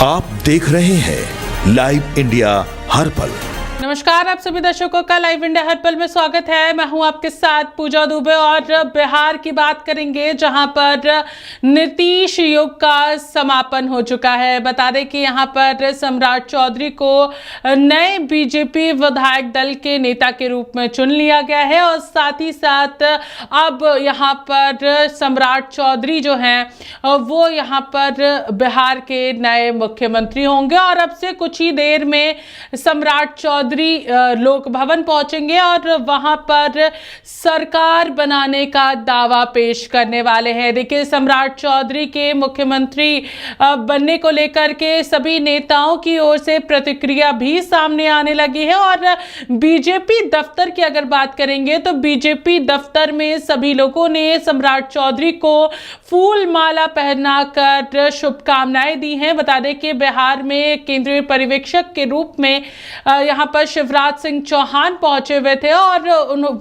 आप देख रहे हैं लाइव इंडिया हर पल। नमस्कार, आप सभी दर्शकों का लाइव इंडिया हर पल में स्वागत है। मैं हूं आपके साथ पूजा दुबे और बिहार की बात करेंगे, जहां पर नीतीश युग का समापन हो चुका है। बता दें कि यहां पर सम्राट चौधरी को नए बीजेपी विधायक दल के नेता के रूप में चुन लिया गया है और साथ ही साथ अब यहां पर सम्राट चौधरी जो हैं वो यहां पर बिहार के नए मुख्यमंत्री होंगे और अब से कुछ ही देर में सम्राट चौधरी लोक भवन पहुंचेंगे और वहां पर सरकार बनाने का दावा पेश करने वाले हैं। देखिए, सम्राट चौधरी के मुख्यमंत्री बनने को लेकर के सभी नेताओं की ओर से प्रतिक्रिया भी सामने आने लगी है और बीजेपी दफ्तर की अगर बात करेंगे तो बीजेपी दफ्तर में सभी लोगों ने सम्राट चौधरी को फूल माला पहनाकर शुभकामनाएं दी हैं। बता दें कि बिहार में केंद्रीय पर्यवेक्षक के रूप में यहां पर शिवराज सिंह चौहान पहुंचे हुए थे और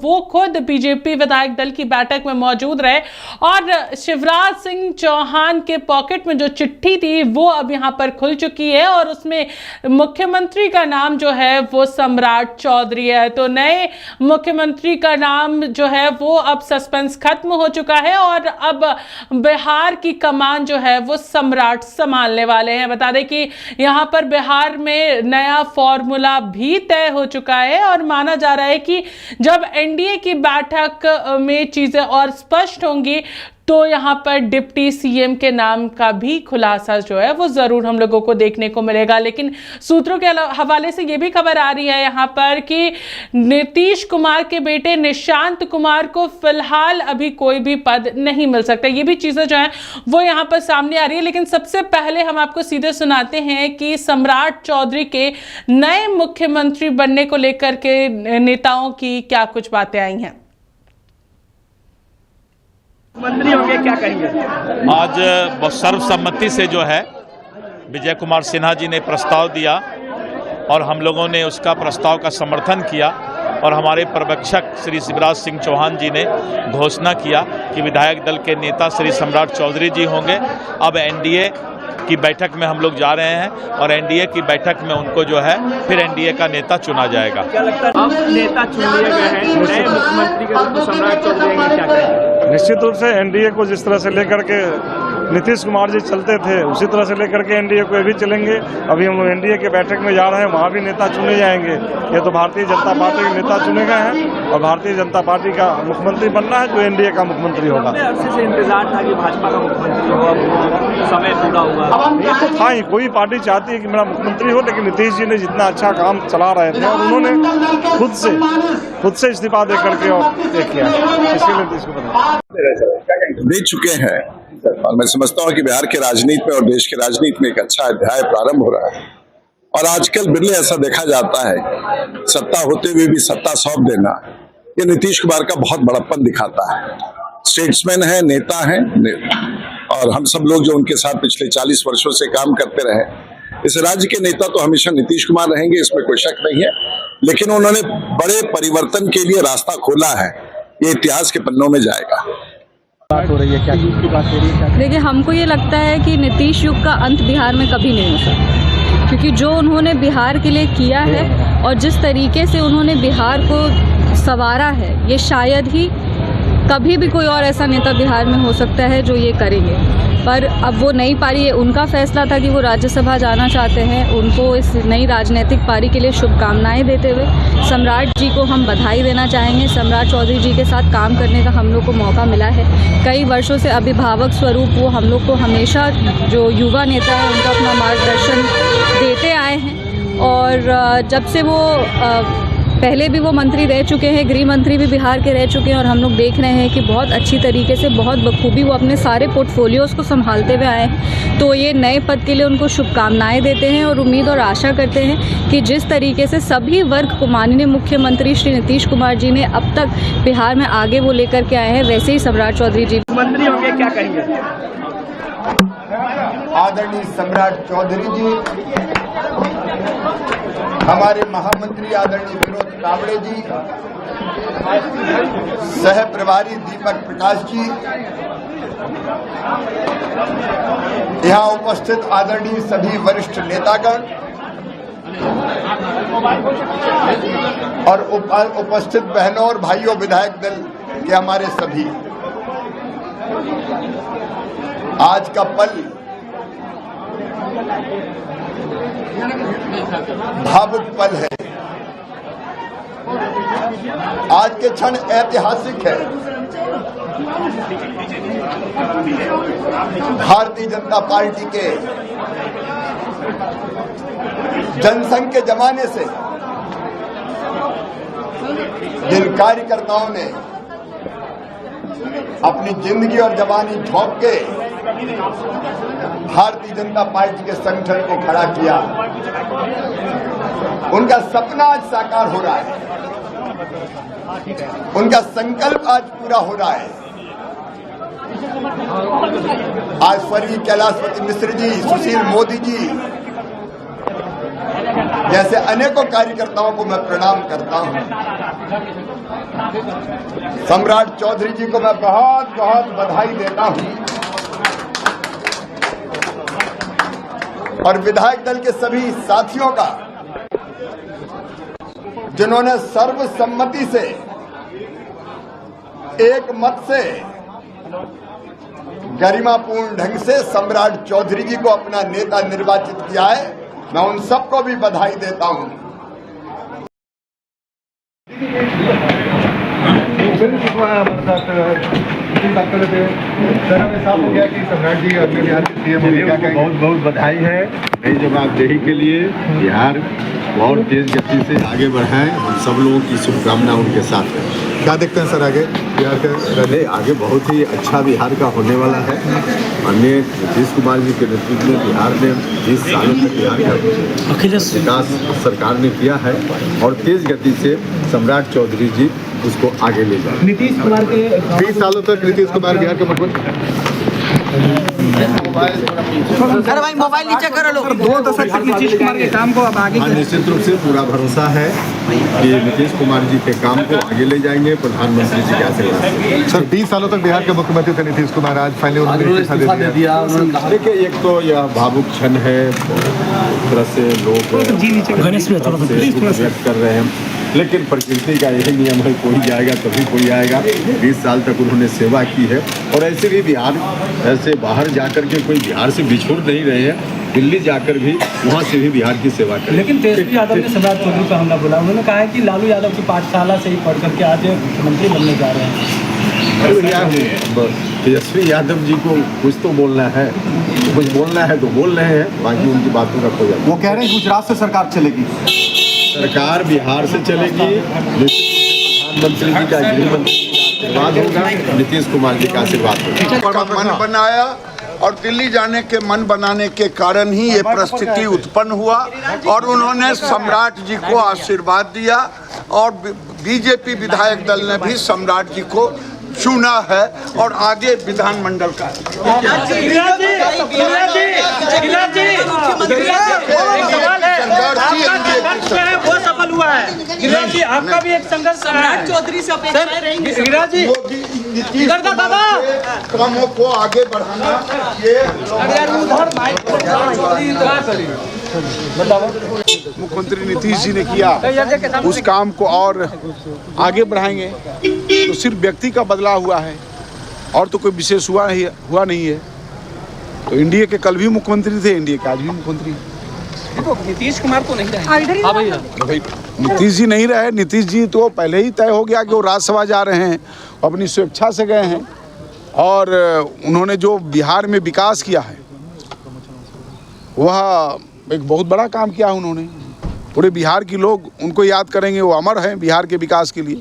वो खुद बीजेपी विधायक दल की बैठक में मौजूद रहे और शिवराज सिंह चौहान के पॉकेट में जो चिट्ठी थी वो अब यहां पर खुल चुकी है और उसमें मुख्यमंत्री का नाम जो है वो सम्राट चौधरी है। तो नए मुख्यमंत्री का नाम जो है वो अब सस्पेंस खत्म हो चुका है और अब बिहार की कमान जो है वो सम्राट संभालने वाले हैं। बता दें कि यहां पर बिहार में नया फॉर्मूला भी तय हो चुका है और माना जा रहा है कि जब एनडीए की बैठक में चीजें और स्पष्ट होंगी तो यहां पर डिप्टी सीएम के नाम का भी खुलासा जो है वो जरूर हम लोगों को देखने को मिलेगा। लेकिन सूत्रों के हवाले से ये भी खबर आ रही है यहां पर कि नीतीश कुमार के बेटे निशांत कुमार को फिलहाल अभी कोई भी पद नहीं मिल सकता। ये भी चीजें जो है वो यहां पर सामने आ रही है। लेकिन सबसे पहले हम आपको सीधे सुनाते हैं कि सम्राट चौधरी के नए मुख्यमंत्री बनने को लेकर के नेताओं की क्या कुछ बातें आई हैं। मंत्री होंगे, क्या कहेंगे? आज सर्वसम्मति से जो है विजय कुमार सिन्हा जी ने प्रस्ताव दिया और हम लोगों ने उसका प्रस्ताव का समर्थन किया और हमारे पर्यवेक्षक श्री शिवराज सिंह चौहान जी ने घोषणा किया कि विधायक दल के नेता श्री सम्राट चौधरी जी होंगे। अब एनडीए की बैठक में हम लोग जा रहे हैं और एनडीए की बैठक में उनको जो है फिर एनडीए का नेता चुना जाएगा। क्या लगता है अब नेता चुन लिए गए हैं, नए मुख्यमंत्री के रूप में सम्राट चौधरी हैं, क्या कहेंगे? निश्चित रूप से एनडीए को जिस तरह से लेकर के नीतीश कुमार जी चलते थे उसी तरह से लेकर के एनडीए को भी चलेंगे। अभी हम एनडीए के बैठक में जा रहे हैं, वहाँ भी नेता चुने जाएंगे। ये तो भारतीय जनता पार्टी के नेता चुने गए हैं और भारतीय जनता पार्टी का मुख्यमंत्री बनना है जो एनडीए का मुख्यमंत्री होगा। अरसे से इंतजार था कि भाजपा का मुख्यमंत्री हो, अब समय पूरा हुआ। ये तो था ही, कोई पार्टी चाहती है कि मेरा मुख्यमंत्री हो, लेकिन नीतीश जी ने जितना अच्छा काम चला रहे थे और उन्होंने खुद से इस्तीफा दे करके और किया, इसके लिए नीतीश को बता दे चुके हैं। और मैं समझता हूं कि बिहार के राजनीति में और देश के राजनीति में एक अच्छा अध्याय प्रारंभ हो रहा है। और आजकल बिरले ऐसा देखा जाता है, सत्ता होते हुए भी सत्ता सौंप देना, ये नीतीश कुमार का बहुत बड़प्पन दिखाता है। स्टेट्समैन है, नेता है और हम सब लोग जो उनके साथ पिछले 40 वर्षों से काम करते रहे, इस राज्य के नेता तो हमेशा नीतीश कुमार रहेंगे, इसमें कोई शक नहीं है। लेकिन उन्होंने बड़े परिवर्तन के लिए रास्ता खोला है, ये इतिहास के पन्नों में जाएगा। बात हो रही है, क्या युग की बात हो रही है? देखिए, हमको ये लगता है कि नीतीश युग का अंत बिहार में कभी नहीं हो सकता, क्योंकि जो उन्होंने बिहार के लिए किया है और जिस तरीके से उन्होंने बिहार को संवारा है, ये शायद ही कभी भी कोई और ऐसा नेता बिहार में हो सकता है जो ये करेंगे। पर अब वो नई पारी है, उनका फैसला था कि वो राज्यसभा जाना चाहते हैं। उनको इस नई राजनीतिक पारी के लिए शुभकामनाएं देते हुए सम्राट जी को हम बधाई देना चाहेंगे। सम्राट चौधरी जी के साथ काम करने का हम लोग को मौका मिला है। कई वर्षों से अभिभावक स्वरूप वो हम लोग को हमेशा जो युवा नेता है उनका अपना मार्गदर्शन देते आए हैं और जब से वो पहले भी वो मंत्री रह चुके हैं, गृह मंत्री भी बिहार के रह चुके हैं और हम लोग देख रहे हैं कि बहुत अच्छी तरीके से, बहुत बखूबी वो अपने सारे पोर्टफोलियोज़ को संभालते हुए आए हैं। तो ये नए पद के लिए उनको शुभकामनाएं देते हैं और उम्मीद और आशा करते हैं कि जिस तरीके से सभी वर्ग को माननीय मुख्यमंत्री श्री नीतीश कुमार जी ने अब तक बिहार में आगे वो लेकर के आए हैं, वैसे ही सम्राट चौधरी जी मंत्री होंगे, क्या कहेंगे? आदरणीय सम्राट चौधरी जी, हमारे महामंत्री आदरणीय विनोद तावड़े जी, सह प्रभारी दीपक प्रकाश जी, यहाँ उपस्थित आदरणीय सभी वरिष्ठ नेतागण और उपस्थित बहनों और भाइयों विधायक दल के हमारे सभी, आज का पल भावुक पल है। आज के क्षण ऐतिहासिक है। भारतीय जनता पार्टी के जनसंघ के जमाने से जिन कार्यकर्ताओं ने अपनी जिंदगी और जवानी झोंक के भारतीय जनता पार्टी के संगठन को खड़ा किया, उनका सपना आज साकार हो रहा है, उनका संकल्प आज पूरा हो रहा है। आज स्वर्गीय कैलाशपति मिश्र जी, सुशील मोदी जी जैसे अनेकों कार्यकर्ताओं को मैं प्रणाम करता हूं। सम्राट चौधरी जी को मैं बहुत बहुत बधाई देता हूं और विधायक दल के सभी साथियों का, जिन्होंने सर्वसम्मति से एक मत से गरिमापूर्ण ढंग से सम्राट चौधरी जी को अपना नेता निर्वाचित किया है। मैं उन सबको भी बधाई देता हूं। साफ हो गया कि सम्राट जी अगले बिहार के सीएम होंगे। बहुत बहुत बधाई है नई जवाबदेही के लिए। बिहार बहुत तेज गति से आगे बढ़ाएं, हम सब लोगों की शुभकामना उनके साथ है। क्या देखते हैं सर आगे बिहार के? आगे बहुत ही अच्छा बिहार का होने वाला है। माननीय नीतीश कुमार जी के नेतृत्व में बिहार ने 20 सालों तक बिहार का विकास सरकार ने किया है और तेज गति से सम्राट चौधरी जी उसको आगे ले जाए। नीतीश कुमार के 20 सालों तक नीतीश कुमार बिहार के मुख्यमंत्री। अरे भाई मोबाइल नीचे करो लोग। 2 दशक तक नीतीश कुमार के काम को अब आगे निश्चित रूप से पूरा भरोसा है कि नीतीश कुमार जी के काम को आगे ले जाएंगे प्रधानमंत्री जी के आशीर्वाद। सर 20 सालों तक बिहार के मुख्यमंत्री थे नीतीश कुमार, आज फाइनली उन्होंने इस्तीफा दे दिया। देखिए एक तो यह भावुक क्षण है, तरह से लोग व्यक्त कर रहे हैं, लेकिन प्रकृति का यही नियम है, कोई जाएगा तभी कोई आएगा। 20 साल तक उन्होंने सेवा की है और ऐसे भी बिहार ऐसे बाहर जाकर के कोई बिहार से बिछुड़ नहीं रहे हैं, दिल्ली जाकर भी वहाँ से भी बिहार की सेवा करें। लेकिन तेजस्वी यादव ने सम्राट चौधरी पर हमला बोला। उन्होंने कहा है कि लालू यादव की पाठशाला से ही पढ़ करके आज मुख्यमंत्री बनने जा रहे हैं। तेजस्वी यादव जी को कुछ तो बोलना है, कुछ बोलना है तो बोल रहे हैं, बाकी उनकी बातों का कोई। वो कह रहे हैं गुजरात से सरकार चलेगी, सरकार बिहार से चलेगी। प्रधानमंत्री जी का गृह मंत्री का आशीर्वाद होगा, नीतीश कुमार जी का आशीर्वाद होगा। मन बनाया और दिल्ली जाने के मन बनाने के कारण ही ये परिस्थिति उत्पन्न हुआ और उन्होंने सम्राट जी को आशीर्वाद दिया और बीजेपी विधायक दल ने भी सम्राट जी को चुना है और आगे विधानमंडल का वो सफल हुआ है। गिरिराज जी आपका भी एक संघर्ष सम्राट चौधरी से अपेक्षा रहेंगी। गिरिराज जी कामों को आगे बढ़ाना ये मुख्यमंत्री नीतीश जी ने किया उस काम को और आगे बढ़ाएंगे। तो सिर्फ व्यक्ति का बदलाव हुआ है और तो कोई विशेष हुआ नहीं है। तो एनडीए के कल भी मुख्यमंत्री थे, एनडीए के आज भी मुख्यमंत्री हैं। नीतीश कुमार तो नहीं रहे। भाई नीतीश जी नहीं रहे। नीतीश जी तो पहले ही तय हो गया कि वो राज्यसभा जा रहे हैं, अपनी स्वेच्छा से गए हैं और उन्होंने जो बिहार में विकास किया है वह एक बहुत बड़ा काम किया उन्होंने। पूरे बिहार के लोग उनको याद करेंगे, वो अमर हैं बिहार के विकास के लिए।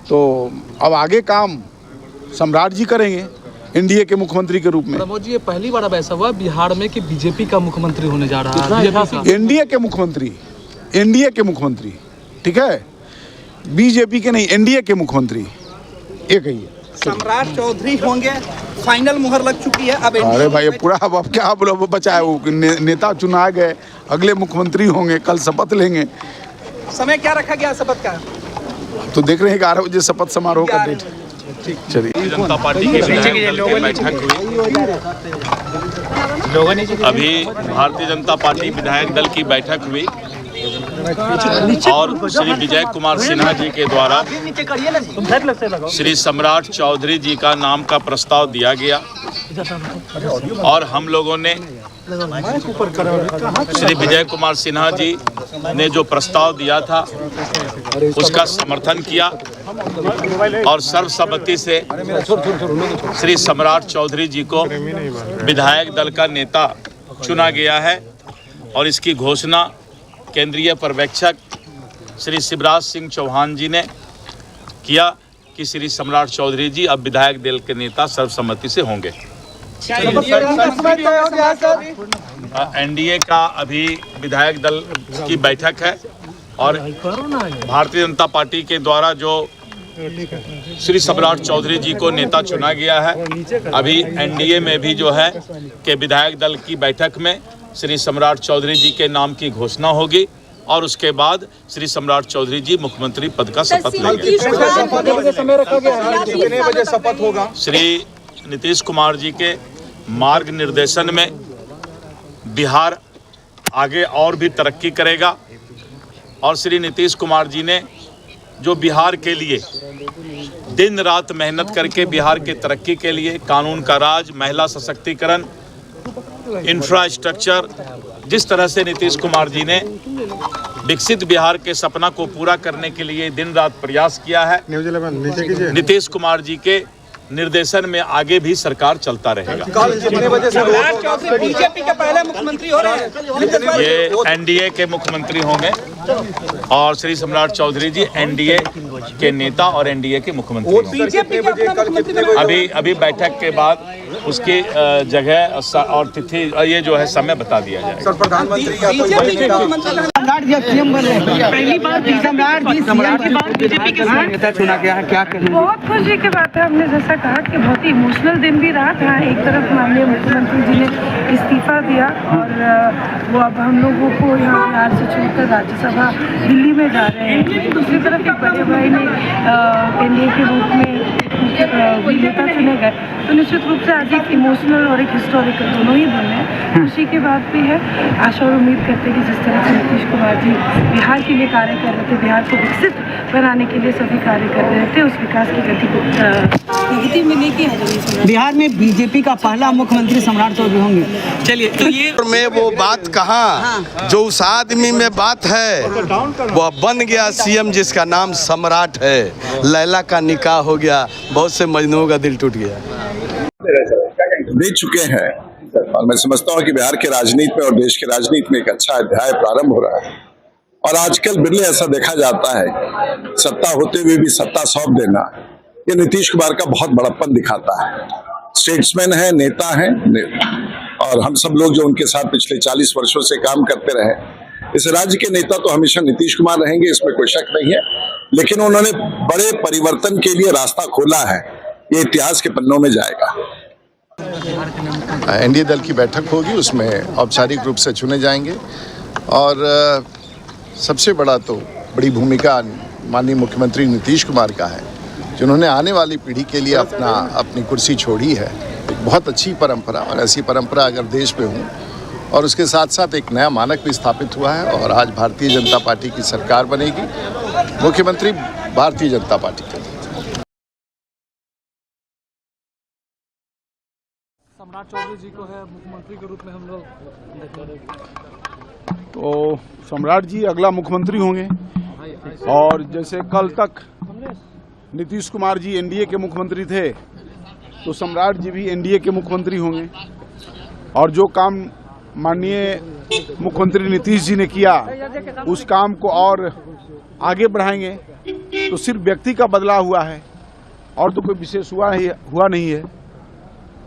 तो अब आगे काम सम्राट जी करेंगे एनडीए के मुख्यमंत्री के रूप में। प्रमोद जी ये पहली बार अब ऐसा हुआ बिहार में कि बीजेपी का मुख्यमंत्री होने जा रहा है। एनडीए के मुख्यमंत्री, ठीक है, बीजेपी के नहीं, एनडीए के मुख्यमंत्री एक ही है। सम्राट चौधरी होंगे, फाइनल मुहर लग चुकी है अब। अरे भाई पूरा अब क्या बचा है, वो नेता चुना गए, अगले मुख्यमंत्री होंगे, कल शपथ लेंगे। समय क्या रखा गया शपथ का? तो देख रहे हैं 11 बजे शपथ समारोह का डेट। भारतीय जनता पार्टी की विधायक दल की बैठक हुई। अभी भारतीय जनता पार्टी विधायक दल की बैठक हुई और श्री विजय कुमार सिन्हा जी के द्वारा श्री सम्राट चौधरी जी का नाम का प्रस्ताव दिया गया और हम लोगों ने श्री विजय कुमार सिन्हा जी ने जो प्रस्ताव दिया था उसका समर्थन किया और सर्वसम्मति से श्री सम्राट चौधरी जी को विधायक दल का नेता चुना गया है और इसकी घोषणा केंद्रीय पर्यवेक्षक श्री शिवराज सिंह चौहान जी ने किया कि श्री सम्राट चौधरी जी अब विधायक दल के नेता सर्वसम्मति से होंगे। एनडीए का अभी विधायक दल की बैठक है और भारतीय जनता पार्टी के द्वारा जो श्री सम्राट चौधरी जी को नेता चुना गया है, अभी एनडीए में भी जो है कि विधायक दल की बैठक में श्री सम्राट चौधरी जी के नाम की घोषणा होगी और उसके बाद श्री सम्राट चौधरी जी मुख्यमंत्री पद का शपथ लेंगे। कितने बजे शपथ होगा? श्री नीतीश कुमार जी के मार्ग निर्देशन में बिहार आगे और भी तरक्की करेगा और श्री नीतीश कुमार जी ने जो बिहार के लिए दिन रात मेहनत करके बिहार के तरक्की के लिए कानून का राज, महिला सशक्तिकरण, इंफ्रास्ट्रक्चर, जिस तरह से नीतीश कुमार जी ने विकसित बिहार के सपना को पूरा करने के लिए दिन रात प्रयास किया है, नीतीश कुमार जी के निर्देशन में आगे भी सरकार चलता रहेगा। बीजेपी के पहले मुख्यमंत्री हो रहे हैं। ये एनडीए के मुख्यमंत्री होंगे और श्री सम्राट चौधरी जी एनडीए के नेता और एनडीए के मुख्यमंत्री होंगे। अभी बैठक के बाद उसकी जगह और तिथि ये जो है समय बता दिया जाएगा। पहली बार सम्राट जी सम्राट के बाद बीजेपी के नेता चुना गया है, क्या कहेंगे? बहुत खुशी की बात है। हमने जैसा कहा कि बहुत ही इमोशनल दिन भी रहा था। एक तरफ माननीय मुख्यमंत्री जी ने इस्तीफा दिया और वो अब हम लोगों को यहाँ बिहार से छोड़कर राज्यसभा दिल्ली में जा रहे हैं, लेकिन दूसरी तरफ एक बड़े भाई ने एनडीए के रूप में नेता चुने गए, तो निश्चित रूप से आज एक इमोशनल और एक हिस्टोरिकल दोनों ही दिन है। खुशी की बात भी है। आशा और उम्मीद करते हैं कि जिस तरह से नीतीश कुमार जी बिहार के लिए कार्य कर रहे थे, बिहार को विकसित बनाने के लिए सभी कार्य कर रहे थे, उस विकास की गति को मिलेगी। बिहार में बीजेपी का पहला मुख्यमंत्री सम्राट चौधरी होंगे। चलिए, तो ये में वो बात कहाँ जो उस आदमी में बात है, वह बन गया सीएम जिसका नाम सम्राट है। लैला का निकाह हो गया, बहुत से मजनूओं का दिल टूट गया। दे चुके हैं और मैं समझता हूँ कि बिहार के राजनीति में और देश के राजनीति में एक अच्छा अध्याय प्रारंभ हो रहा है। और आजकल बिरले ऐसा देखा जाता है, सत्ता होते हुए भी सत्ता सौंप देना, ये नीतीश कुमार का बहुत बड़प्पन दिखाता है। स्टेट्समैन है, नेता है और हम सब लोग जो उनके साथ पिछले 40 वर्षों से काम करते रहे, इस राज्य के नेता तो हमेशा नीतीश कुमार रहेंगे, इसमें कोई शक नहीं है। लेकिन उन्होंने बड़े परिवर्तन के लिए रास्ता खोला है, ये इतिहास के पन्नों में जाएगा। एनडीए दल की बैठक होगी, उसमें औपचारिक रूप से चुने जाएंगे और सबसे बड़ा तो बड़ी भूमिका माननीय मुख्यमंत्री नीतीश कुमार का है, जिन्होंने आने वाली पीढ़ी के लिए अपनी कुर्सी छोड़ी है। एक बहुत अच्छी परंपरा, और ऐसी परंपरा अगर देश में हो, और उसके साथ साथ एक नया मानक भी स्थापित हुआ है और आज भारतीय जनता पार्टी की सरकार बनेगी, मुख्यमंत्री भारतीय जनता पार्टी के। सम्राट चौधरी जी को है मुख्यमंत्री के रूप में हम लोग, तो सम्राट जी अगला मुख्यमंत्री होंगे और जैसे कल तक नीतीश कुमार जी एनडीए के मुख्यमंत्री थे, तो सम्राट जी भी एनडीए के मुख्यमंत्री होंगे। और जो काम माननीय मुख्यमंत्री नीतीश जी ने किया, उस काम को और आगे बढ़ाएंगे। तो सिर्फ व्यक्ति का बदलाव हुआ है और तो कोई विशेष हुआ नहीं है।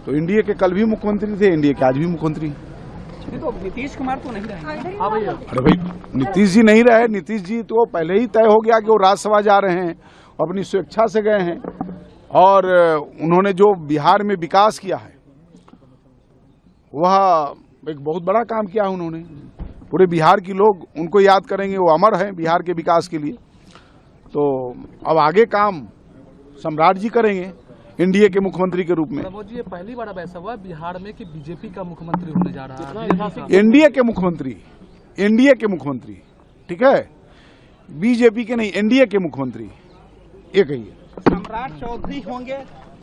तो एनडीए के कल भी मुख्यमंत्री थे, एनडीए के आज भी मुख्यमंत्री। तो नीतीश कुमार तो नहीं रहे। अरे भाई, नीतीश जी नहीं रहे। नीतीश जी तो पहले ही तय हो गया कि वो राज्यसभा जा रहे हैं, अपनी स्वेच्छा से गए हैं। और उन्होंने जो बिहार में विकास किया है, वह एक बहुत बड़ा काम किया है उन्होंने। पूरे बिहार के लोग उनको याद करेंगे, वो अमर हैं बिहार के विकास के लिए। तो अब आगे काम सम्राट जी करेंगे एनडीए के मुख्यमंत्री के रूप में। प्रमोद जी, ये पहली बार अब ऐसा हुआ बिहार में कि बीजेपी का मुख्यमंत्री होने जा रहा है। एनडीए के मुख्यमंत्री, एनडीए के मुख्यमंत्री, ठीक है, बीजेपी के नहीं, एनडीए के मुख्यमंत्री। ये कहिए सम्राट चौधरी होंगे,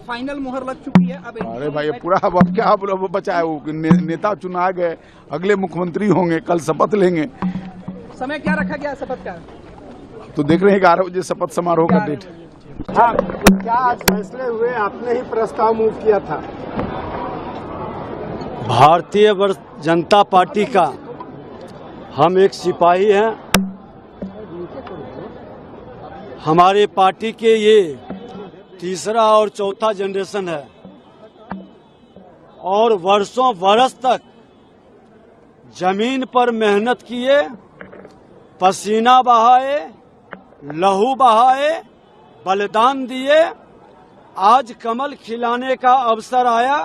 फाइनल मुहर लग चुकी है अब। अरे भाई पूरा अब क्या बचा है, वो नेता चुना गए, अगले मुख्यमंत्री होंगे, कल शपथ लेंगे। समय क्या रखा गया शपथ का? तो देख रहे हैं 11 बजे शपथ समारोह का डेट। हाँ, क्या आज फैसले हुए? आपने ही प्रस्ताव मूव किया था। भारतीय जनता पार्टी का हम एक सिपाही हैं। हमारे पार्टी के ये तीसरा और चौथा जनरेशन है और वर्षों बरस तक जमीन पर मेहनत किए, पसीना बहाए, लहू बहाए, बलिदान दिए। आज कमल खिलाने का अवसर आया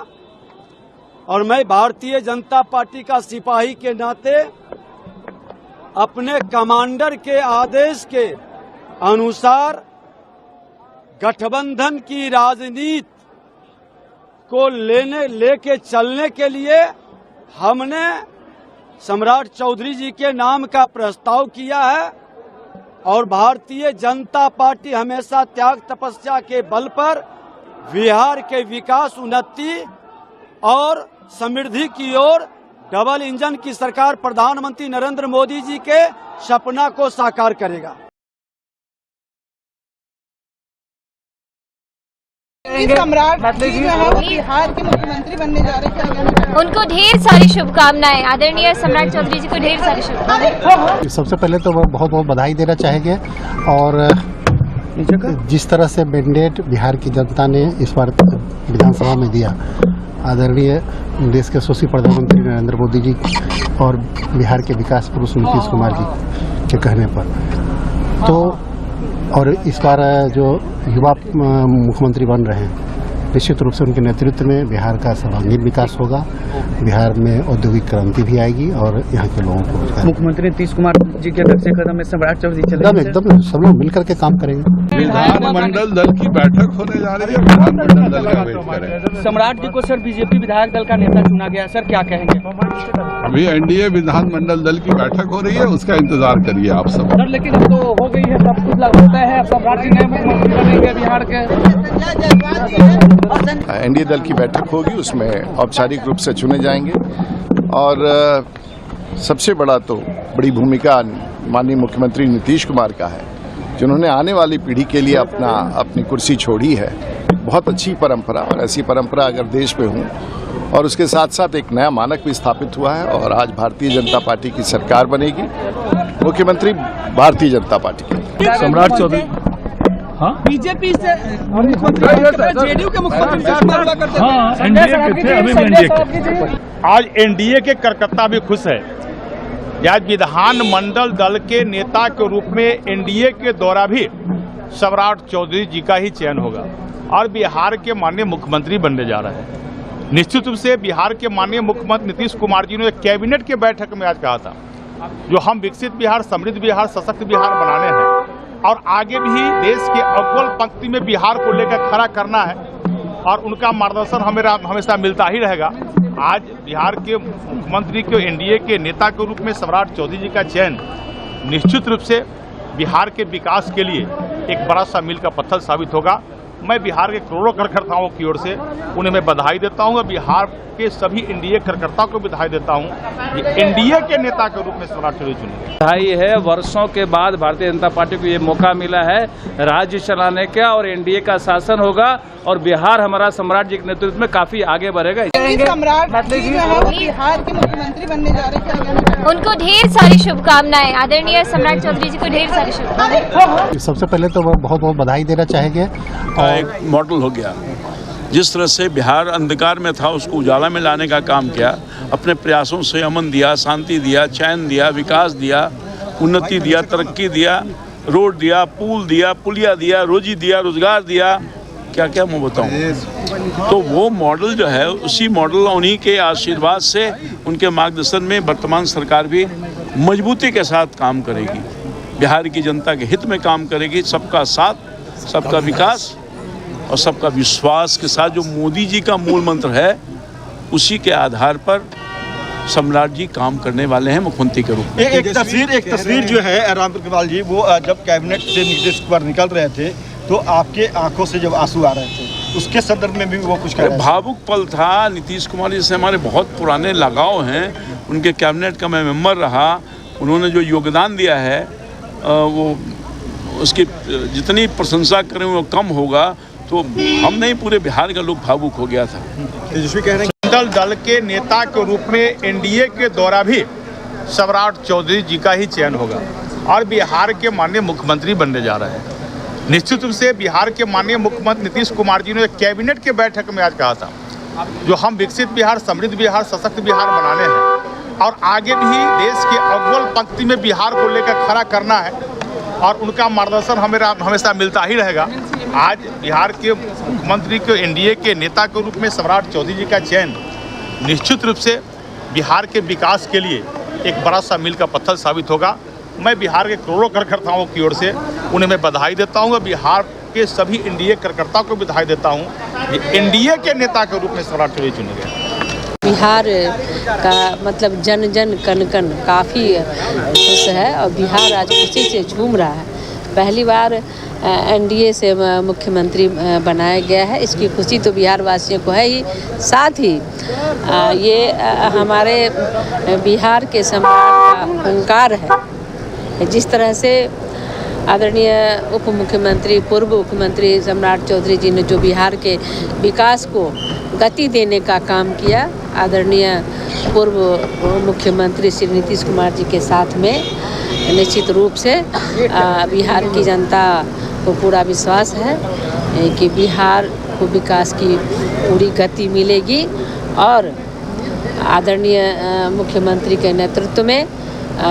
और मैं भारतीय जनता पार्टी का सिपाही के नाते अपने कमांडर के आदेश के अनुसार गठबंधन की राजनीति को लेके चलने के लिए हमने सम्राट चौधरी जी के नाम का प्रस्ताव किया है और भारतीय जनता पार्टी हमेशा त्याग तपस्या के बल पर बिहार के विकास, उन्नति और समृद्धि की ओर डबल इंजन की सरकार प्रधानमंत्री नरेंद्र मोदी जी के सपना को साकार करेगा। सम्राट बिहार के मुख्यमंत्री बनने जा रहे हैं, उनको ढेर सारी शुभकामनाएं। आदरणीय सम्राट चौधरी जी को ढेर सारी शुभकामनाएं। सबसे पहले तो बहुत बहुत बधाई देना चाहेंगे और जिस तरह से मैंडेट बिहार की जनता ने इस बार विधानसभा में दिया, आदरणीय देश के यशस्वी प्रधानमंत्री नरेंद्र मोदी जी और बिहार के विकास पुरुष नीतीश कुमार जी के कहने पर, तो और इस बार जो युवा मुख्यमंत्री बन रहे हैं, निश्चित रूप से उनके नेतृत्व में बिहार का सर्वांगीण विकास होगा। बिहार में औद्योगिक क्रांति भी आएगी और यहाँ के लोगों को रोजगार। मुख्यमंत्री नीतीश कुमार जी के नक्शे कदम में सम्राट चौधरी एकदम सब लोग मिलकर के काम करेंगे। विधानमंडल दल की बैठक होने जा रही है, विधानमंडल दल का वेट करें। सम्राट जी को सर बीजेपी विधायक दल का नेता चुना गया, सर क्या कहेंगे? अभी एनडीए विधानमंडल दल की बैठक हो रही है, उसका इंतजार करिए आप सब। सर लेकिन अब तो हो गई है, सब कुछ लगता है, सम्राट जी नए मुख्यमंत्री बनेंगे बिहार के। एनडीए दल की बैठक होगी, उसमें औपचारिक रूप से चुने जाएंगे और सबसे बड़ी भूमिका माननीय मुख्यमंत्री नीतीश कुमार का है, जिन्होंने आने वाली पीढ़ी के लिए अपनी कुर्सी छोड़ी है। बहुत अच्छी परंपरा, और ऐसी परंपरा अगर देश में हो, और उसके साथ साथ एक नया मानक भी स्थापित हुआ है और आज भारतीय जनता पार्टी की सरकार बनेगी। मुख्यमंत्री भारतीय जनता पार्टी के सम्राट चौधरी बीजेपी से जेडीयू के मुख्यमंत्री आज एनडीए के कार्यकर्ता भी खुश है। आज विधानमंडल दल के नेता के रूप में एनडीए के द्वारा भी सम्राट चौधरी जी का ही चयन होगा और बिहार के माननीय मुख्यमंत्री बनने जा रहे हैं। निश्चित रूप से बिहार के माननीय मुख्यमंत्री नीतीश कुमार जी ने कैबिनेट के बैठक में आज कहा था, जो हम विकसित बिहार, समृद्ध बिहार, सशक्त बिहार बनाने हैं और आगे भी देश के अव्वल पंक्ति में बिहार को लेकर खड़ा करना है और उनका मार्गदर्शन हमेशा मिलता ही रहेगा। आज बिहार के मुख्यमंत्री को एनडीए के नेता के रूप में सम्राट चौधरी जी का चयन निश्चित रूप से बिहार के विकास के लिए एक बड़ा सा मील का पत्थर साबित होगा। मैं बिहार के करोड़ों कार्यकर्ताओं की ओर से उन्हें मैं बधाई देता हूं और बिहार के सभी एनडीए कार्यकर्ताओं को बधाई देता हूं कि एनडीए के नेता के रूप में सम्राट चौधरी चुने। बधाई है, वर्षों के बाद भारतीय जनता पार्टी को ये मौका मिला है राज्य चलाने का और एनडीए का शासन होगा और बिहार हमारा सम्राट जी के नेतृत्व में काफी आगे बढ़ेगा। सम्राट बिहार के मुख्यमंत्री बनने जा रहे हैं, उनको ढेर सारी शुभकामनाएं। आदरणीय सम्राट चौधरी जी को ढेर सारी शुभकामनाएं। सबसे पहले तो बहुत बहुत बधाई देना चाहेंगे। एक मॉडल हो गया, जिस तरह से बिहार अंधकार में था उसको उजाला में लाने का काम किया, अपने प्रयासों से अमन दिया, शांति दिया, चैन दिया, विकास दिया, उन्नति दिया, तरक्की दिया, रोड दिया, पुल दिया, पुलिया दिया, रोजी दिया, रोजगार दिया, क्या क्या मैं बताऊं। तो वो मॉडल जो है, उसी मॉडल उन्हीं के आशीर्वाद से, उनके मार्गदर्शन में वर्तमान सरकार भी मजबूती के साथ काम करेगी, बिहार की जनता के हित में काम करेगी। सबका साथ, सबका विकास और सबका विश्वास के साथ जो मोदी जी का मूल मंत्र है उसी के आधार पर सम्राट जी काम करने वाले हैं मुख्यमंत्री के रूप में। एक तस्वीर जो है राम कृपाल जी, वो जब कैबिनेट से नीतीश कुमार निकल रहे थे तो आपके आंखों से जब आंसू आ रहे थे, उसके संदर्भ में भी वो कुछ कह रहे थे। भावुक पल था। नीतीश कुमार जी से हमारे बहुत पुराने लगाव हैं, उनके कैबिनेट का मैं मेंबर रहा, उन्होंने जो योगदान दिया है वो उसकी जितनी प्रशंसा करें वो कम होगा। तो हम नहीं, पूरे बिहार का लोग भावुक हो गया था। तेजस्वी कह रहे हैं दल के नेता के रूप में एनडीए के द्वारा भी सम्राट चौधरी जी का ही चयन होगा और बिहार के माननीय मुख्यमंत्री बनने जा रहे हैं। निश्चित रूप से बिहार के माननीय मुख्यमंत्री नीतीश कुमार जी ने कैबिनेट के बैठक में आज कहा था जो हम विकसित बिहार, समृद्ध बिहार, सशक्त बिहार बनाने हैं और आगे भी देश के अव्वल पंक्ति में बिहार को लेकर खड़ा करना है और उनका मार्गदर्शन हमेशा मिलता ही रहेगा। आज बिहार के मुख्यमंत्री के एनडीए के नेता के रूप में सम्राट चौधरी जी का चयन निश्चित रूप से बिहार के विकास के लिए एक बड़ा सा मील का पत्थर साबित होगा। मैं बिहार के करोड़ों कार्यकर्ताओं की ओर से उन्हें मैं बधाई देता हूँ। बिहार के सभी एनडीए कार्यकर्ताओं को बधाई देता हूँ। एनडीए के नेता के रूप में सम्राट चौधरी चुने गए। बिहार का मतलब जन जन कन कन काफ़ी खुश है और बिहार आज खुशी से झूम रहा है। पहली बार एनडीए से मुख्यमंत्री बनाया गया है, इसकी खुशी तो बिहार वासियों को है ही। साथ ही ये हमारे बिहार के सम्राट का हुंकार है। जिस तरह से आदरणीय उप मुख्यमंत्री, पूर्व मुख्यमंत्री सम्राट चौधरी जी ने जो बिहार के विकास को गति देने का काम किया, आदरणीय पूर्व मुख्यमंत्री श्री नीतीश कुमार जी के साथ में निश्चित रूप से बिहार की जनता को पूरा विश्वास है कि बिहार को विकास की पूरी गति मिलेगी और आदरणीय मुख्यमंत्री के नेतृत्व में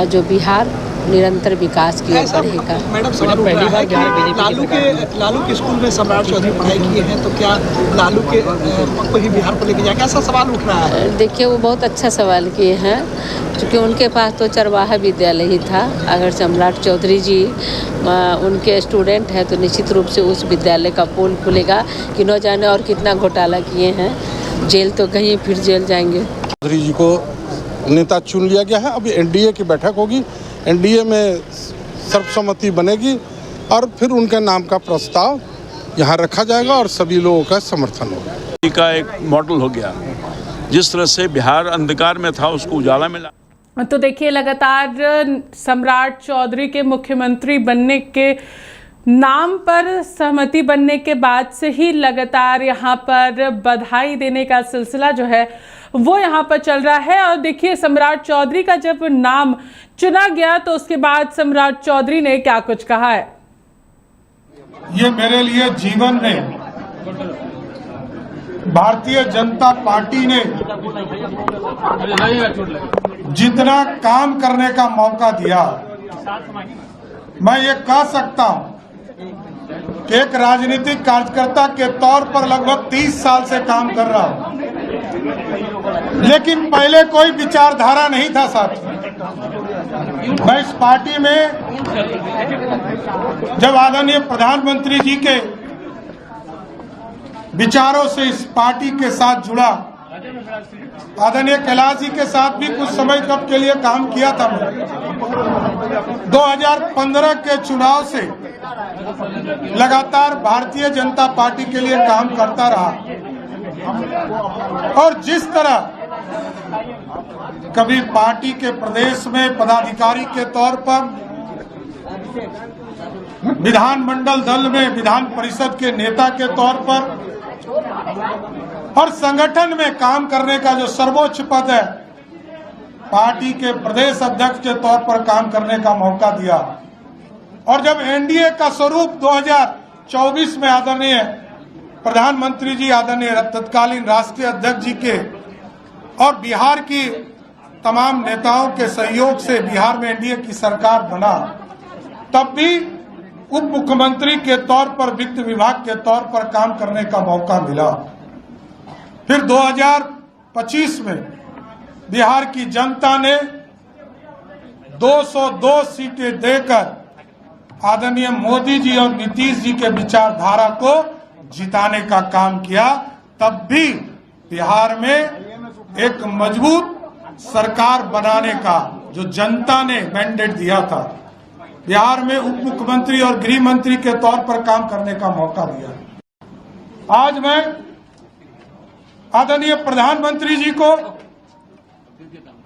जो बिहार निरंतर विकास की ओर बढ़ेगा। मैडम, सवाल पहली बार लालू के स्कूल में सम्राट चौधरी पढ़ाई किए हैं, तो क्या लालू के को ही बिहार को लेके जाएगा, ऐसा सवाल उठ रहा है? देखिए, वो बहुत अच्छा सवाल किए हैं क्योंकि उनके पास तो चरवाहा विद्यालय ही था। अगर सम्राट चौधरी जी उनके स्टूडेंट हैं तो निश्चित रूप से उस विद्यालय का पोल खुलेगा कि न जाने और कितना घोटाला किए हैं, जेल तो कहीं फिर जेल जाएंगे। चौधरी जी को नेता चुन लिया गया है। अभी एनडीए की बैठक होगी, एनडीए में सर्वसम्मति बनेगी और फिर उनके नाम का प्रस्ताव यहाँ रखा जाएगा और सभी लोगों का समर्थन होगा। का एक मॉडल हो गया। जिस तरह से बिहार अंधकार में था उसको उजाला में ला। तो देखिए, लगातार सम्राट चौधरी के मुख्यमंत्री बनने के नाम पर सहमति बनने के बाद से ही लगातार यहाँ पर बधाई देने का सिलसिला जो है वो यहाँ पर चल रहा है। और देखिए, सम्राट चौधरी का जब नाम चुना गया तो उसके बाद सम्राट चौधरी ने क्या कुछ कहा है। ये मेरे लिए जीवन में भारतीय जनता पार्टी ने जितना काम करने का मौका दिया, मैं ये कह सकता हूं कि एक राजनीतिक कार्यकर्ता के तौर पर लगभग 30 साल से काम कर रहा हूं, लेकिन पहले कोई विचारधारा नहीं था साथ। मैं इस पार्टी में जब आदरणीय प्रधानमंत्री जी के विचारों से इस पार्टी के साथ जुड़ा, आदरणीय कैलाश जी के साथ भी कुछ समय तक के लिए काम किया था। मैं 2015 के चुनाव से लगातार भारतीय जनता पार्टी के लिए काम करता रहा और जिस तरह कभी पार्टी के प्रदेश में पदाधिकारी के तौर पर, विधानमंडल दल में विधान परिषद के नेता के तौर पर और संगठन में काम करने का जो सर्वोच्च पद है, पार्टी के प्रदेश अध्यक्ष के तौर पर काम करने का मौका दिया। और जब एनडीए का स्वरूप 2024 में आदरणीय प्रधानमंत्री जी, आदरणीय तत्कालीन राष्ट्रीय अध्यक्ष जी के और बिहार की तमाम नेताओं के सहयोग से बिहार में एनडीए की सरकार बना, तब भी उप मुख्यमंत्री के तौर पर वित्त विभाग के तौर पर काम करने का मौका मिला। फिर 2025 में बिहार की जनता ने 202 सीटें देकर आदरणीय मोदी जी और नीतीश जी के विचारधारा को जिताने का काम किया, तब भी बिहार में एक मजबूत सरकार बनाने का जो जनता ने मैंडेट दिया था, बिहार में उप मुख्यमंत्री और गृह मंत्री के तौर पर काम करने का मौका दिया। आज मैं आदरणीय प्रधानमंत्री जी को,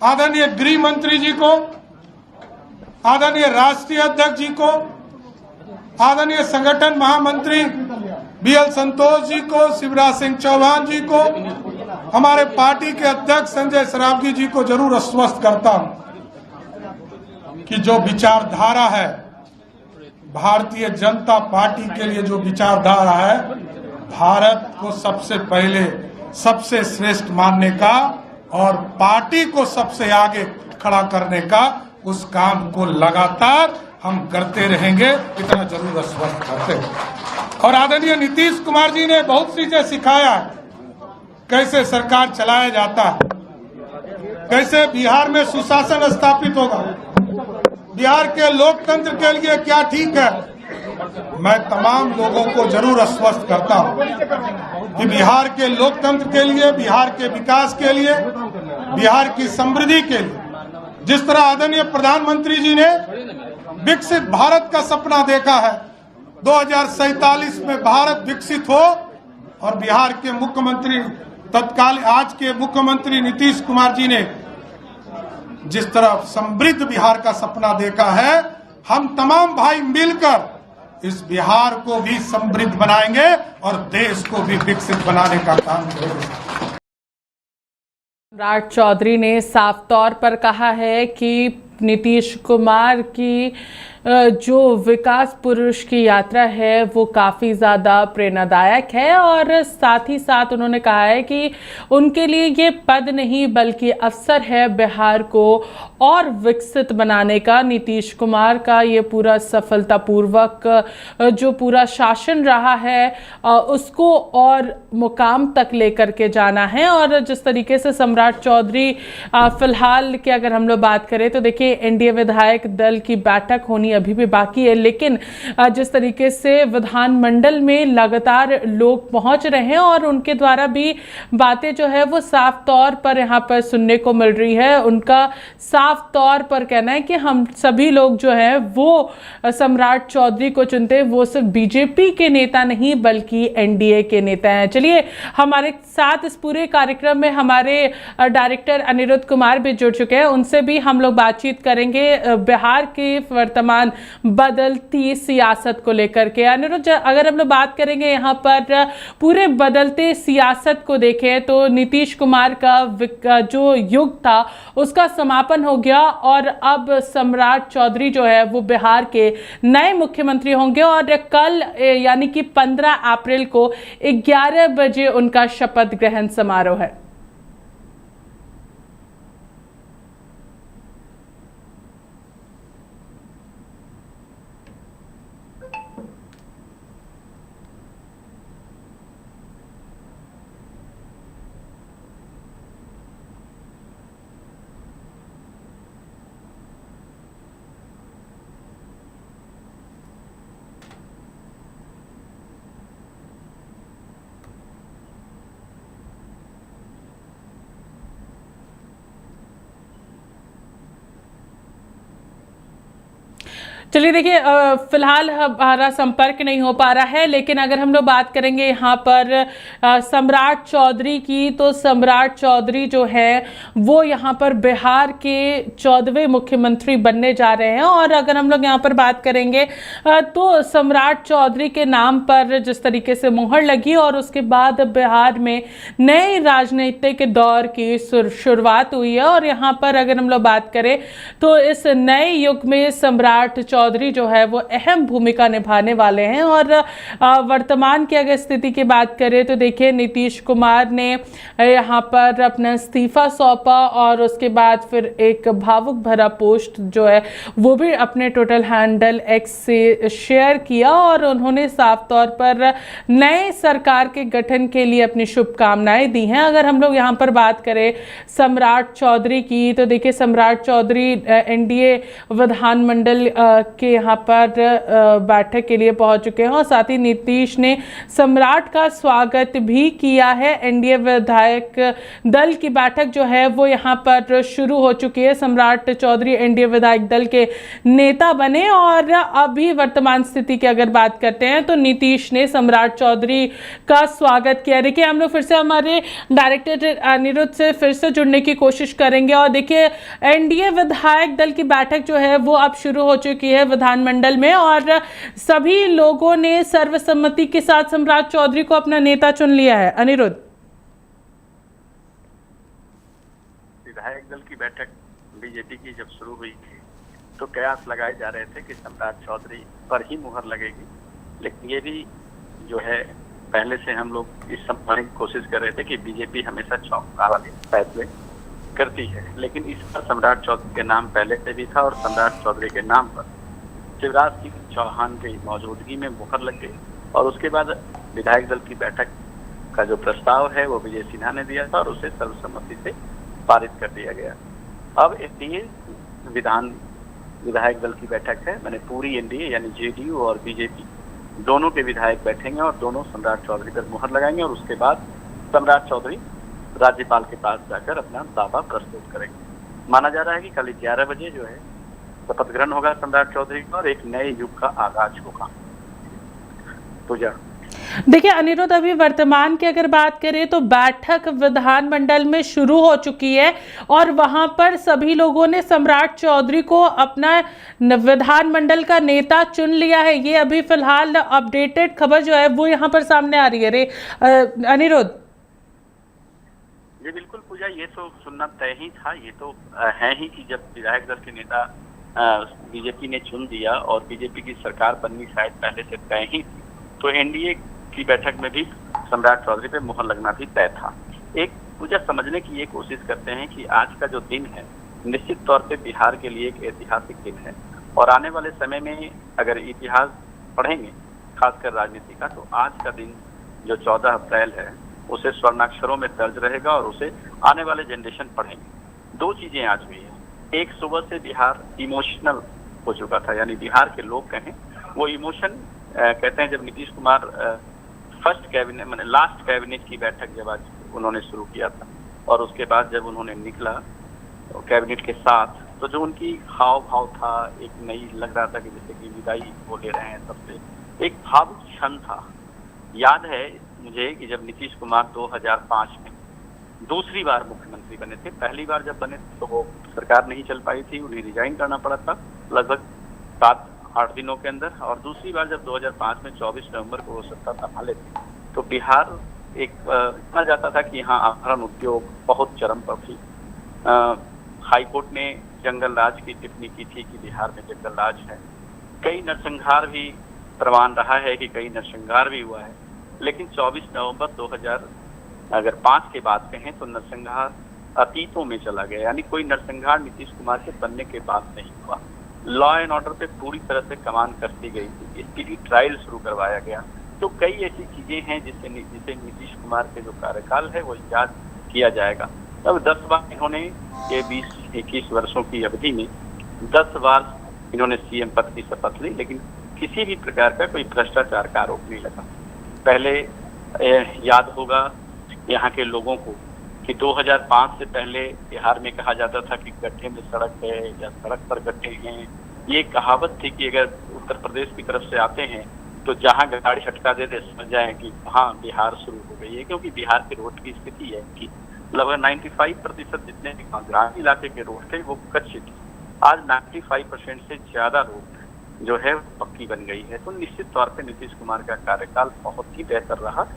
आदरणीय गृह मंत्री जी को, आदरणीय राष्ट्रीय अध्यक्ष जी को, आदरणीय संगठन महामंत्री BL संतोष जी को, शिवराज सिंह चौहान जी को, हमारे पार्टी के अध्यक्ष संजय सरावगी जी को जरूर आश्वस्त करता हूं कि जो विचारधारा है, भारतीय जनता पार्टी के लिए जो विचारधारा है, भारत को सबसे पहले सबसे श्रेष्ठ मानने का और पार्टी को सबसे आगे खड़ा करने का, उस काम को लगातार हम करते रहेंगे, इतना जरूर आश्वस्त करते हैं। और आदरणीय नीतीश कुमार जी ने बहुत चीजें सिखाया है, कैसे सरकार चलाया जाता है, कैसे बिहार में सुशासन स्थापित होगा, बिहार के लोकतंत्र के लिए क्या ठीक है। मैं तमाम लोगों को जरूर आश्वस्त करता हूं कि बिहार के लोकतंत्र के लिए, बिहार के विकास के लिए, बिहार की समृद्धि के लिए, जिस तरह आदरणीय प्रधानमंत्री जी ने विकसित भारत का सपना देखा है, 2047 में भारत विकसित हो, और बिहार के मुख्यमंत्री तत्काल आज के मुख्यमंत्री नीतीश कुमार जी ने जिस तरह समृद्ध बिहार का सपना देखा है, हम तमाम भाई मिलकर इस बिहार को भी समृद्ध बनाएंगे और देश को भी विकसित बनाने का काम करेंगे। सम्राट चौधरी ने साफ तौर पर कहा है कि नीतीश कुमार की जो विकास पुरुष की यात्रा है वो काफ़ी ज़्यादा प्रेरणादायक है, और साथ ही साथ उन्होंने कहा है कि उनके लिए ये पद नहीं बल्कि अवसर है बिहार को और विकसित बनाने का। नीतीश कुमार का ये पूरा सफलतापूर्वक जो पूरा शासन रहा है उसको और मुकाम तक लेकर के जाना है। और जिस तरीके से सम्राट चौधरी फिलहाल की अगर हम लोग बात करें तो देखिए एनडीए विधायक दल की बैठक होनी अभी भी बाकी है, लेकिन जिस तरीके से विधानमंडल में लगातार लोग पहुंच रहे हैं और उनके द्वारा भी बातें जो है वो साफ तौर पर यहाँ पर सुनने को मिल रही है। उनका साफ तौर पर कहना है कि हम सभी लोग जो है वो सम्राट चौधरी को चुनते हैं, वो सिर्फ बीजेपी के नेता नहीं बल्कि एनडीए के नेता हैं। चलिए हमारे साथ इस पूरे कार्यक्रम में हमारे डायरेक्टर अनिरुद्ध कुमार भी जुड़ चुके हैं, उनसे भी हम लोग बातचीत करेंगे बिहार की वर्तमान बदलती सियासत को लेकर के। अनिरुद्ध, अगर हम लोग बात करेंगे यहाँ पर पूरे बदलते सियासत को देखें तो नीतीश कुमार का जो युग था उसका समापन हो गया और अब सम्राट चौधरी जो है वो बिहार के नए मुख्यमंत्री होंगे और कल यानी कि 15 अप्रैल को 11 बजे उनका शपथ ग्रहण समारोह है। चलिए देखिए फिलहाल हमारा संपर्क नहीं हो पा रहा है, लेकिन अगर हम लोग बात करेंगे यहाँ पर सम्राट चौधरी की तो सम्राट चौधरी जो है वो यहाँ पर बिहार के 14वें मुख्यमंत्री बनने जा रहे हैं। और अगर हम लोग यहाँ पर बात करेंगे तो सम्राट चौधरी के नाम पर जिस तरीके से मुहर लगी और उसके बाद बिहार में नए राजनीतिक दौर की शुरुआत हुई है। और यहाँ पर अगर हम लोग बात करें तो इस नए युग में सम्राट चौधरी जो है वो अहम भूमिका निभाने वाले हैं। और वर्तमान की अगर स्थिति की बात करें तो देखिए नीतीश कुमार ने यहाँ पर अपना इस्तीफा सौंपा और उसके बाद फिर एक भावुक भरा पोस्ट जो है वो भी अपने टोटल हैंडल एक्स से शेयर किया और उन्होंने साफ तौर पर नए सरकार के गठन के लिए अपनी शुभकामनाएं दी हैं। अगर हम लोग यहाँ पर बात करें सम्राट चौधरी की तो देखिए सम्राट चौधरी एनडीए विधानमंडल के यहाँ पर बैठक के लिए पहुंच चुके हैं और साथ ही नीतीश ने सम्राट का स्वागत भी किया है। एनडीए विधायक दल की बैठक जो है वो यहाँ पर शुरू हो चुकी है। सम्राट चौधरी एनडीए विधायक दल के नेता बने और अभी वर्तमान स्थिति की अगर बात करते हैं तो नीतीश ने सम्राट चौधरी का स्वागत किया। देखिए, हम लोग फिर से हमारे डायरेक्टर अनिरुद्ध से फिर से जुड़ने की कोशिश करेंगे और देखिए, एनडीए विधायक दल की बैठक जो है वो अब शुरू हो चुकी है विधानमंडल में और सभी लोगों ने सर्वसम्मति के साथ सम्राट चौधरी को अपना नेता चुन लिया है। अनिरुद्ध, विधायक दल की बैठक बीजेपी की जब शुरू हुई तो कयास लगाए जा रहे थे कि सम्राट चौधरी पर ही मुहर लगेगी, लेकिन ये भी जो है पहले से हम लोग इस समझने की कोशिश कर रहे थे कि बीजेपी हमेशा चौंका वाले फैसले करती है, लेकिन इस पर सम्राट चौधरी के नाम पहले से भी था और सम्राट चौधरी के नाम पर शिवराज सिंह चौहान की मौजूदगी में मुहर लग गई और उसके बाद विधायक दल की बैठक का जो प्रस्ताव है वो विजय सिन्हा ने दिया था और उसे सर्वसम्मति से पारित कर दिया गया। अब एनडीए विधायक दल की बैठक है, मैंने पूरी एनडीए यानी जेडीयू और बीजेपी दोनों के विधायक बैठेंगे और दोनों सम्राट चौधरी पर मुहर लगाएंगे और उसके बाद सम्राट चौधरी राज्यपाल के पास जाकर अपना दावा प्रस्तुत करेंगे। माना जा रहा है कि कल 11 बजे जो है शपथ ग्रहण होगा सम्राट चौधरी का और एक नए युग का आगाज होगा। पूजा, देखिए अनिरुद्ध, अभी वर्तमान की अगर बात करें तो बैठक विधानमंडल में शुरू हो चुकी है और वहां पर सभी लोगों ने सम्राट चौधरी को अपना विधानमंडल का नेता चुन लिया है। ये अभी फिलहाल अपडेटेड खबर जो है वो यहाँ पर सामने आ रही है। अनिरुद्ध, ये बिल्कुल पूजा, ये तो सुनना तय ही था। ये तो है ही कि जब विधायक दल के नेता बीजेपी ने चुन दिया और बीजेपी की सरकार बननी शायद पहले से तय ही थी, तो एनडीए की बैठक में भी सम्राट चौधरी पे मुहर लगना भी तय था। एक पूजा समझने की ये कोशिश करते हैं कि आज का जो दिन है निश्चित तौर पे बिहार के लिए एक ऐतिहासिक दिन है और आने वाले समय में अगर इतिहास पढ़ेंगे खासकर राजनीति का, तो आज का दिन जो 14 अप्रैल है उसे स्वर्णाक्षरों में दर्ज रहेगा और उसे आने वाले जनरेशन पढ़ेंगे। दो चीजें आज हुई है। एक, सुबह से बिहार इमोशनल हो चुका था, यानी बिहार के लोग कहें वो इमोशन कहते हैं। जब नीतीश कुमार फर्स्ट कैबिनेट मैंने लास्ट कैबिनेट की बैठक जब आज उन्होंने शुरू किया था और उसके बाद जब उन्होंने निकला तो कैबिनेट के साथ, तो जो उनकी हाव भाव था एक नई लग रहा था कि जैसे कि विदाई वो ले रहे हैं सबसे, एक भावुक क्षण था। याद है मुझे कि जब नीतीश कुमार 2005 में दूसरी बार मुख्यमंत्री बने थे, पहली बार जब बने थे तो वो सरकार नहीं चल पाई थी, उन्हें रिजाइन करना पड़ा था लगभग 7-8 दिनों के अंदर, और दूसरी बार जब 2005 में 24 नवंबर को वो सत्ता संभाले थे तो बिहार एक माना जाता था कि यहाँ अपहरण उद्योग बहुत चरम पर थी। हाईकोर्ट ने जंगल राज की टिप्पणी की थी कि बिहार में जंगल राज है। कई नरसंहार भी प्रमाण रहा है कि कई नरसंहार भी हुआ है, लेकिन 24 नवंबर 2005 के बाद कहें तो नरसंहार अतीतों में चला गया, यानी कोई नरसंहार नीतीश कुमार के बनने के बाद नहीं हुआ। लॉ एंड ऑर्डर पे पूरी तरह से कमान कसती गई थी, इसके लिए ट्रायल शुरू करवाया गया। तो कई ऐसी चीजें हैं जिसे नीतीश कुमार के जो कार्यकाल है वो याद किया जाएगा। तब 10 बार इन्होंने ये 20-21 वर्षों की अवधि में 10 बार इन्होंने सीएम पद की शपथ ली, लेकिन किसी भी प्रकार का कोई भ्रष्टाचार का आरोप नहीं लगा। पहले याद होगा यहाँ के लोगों को कि 2005 से पहले बिहार में कहा जाता था कि गड्ढे में सड़क है या सड़क पर गड्ढे हैं। ये कहावत थी कि अगर उत्तर प्रदेश की तरफ से आते हैं तो जहाँ गाड़ी हटका दे समझ जाए कि हाँ बिहार शुरू हो गई है, क्योंकि बिहार के रोड की स्थिति है कि लगभग 95% जितने ग्रामीण इलाके के रोड थे वो कच्चे थे। आज 95% से ज्यादा रोड जो है पक्की बन गई है। तो निश्चित तौर पे नीतीश कुमार का कार्यकाल बहुत ही बेहतर रहा।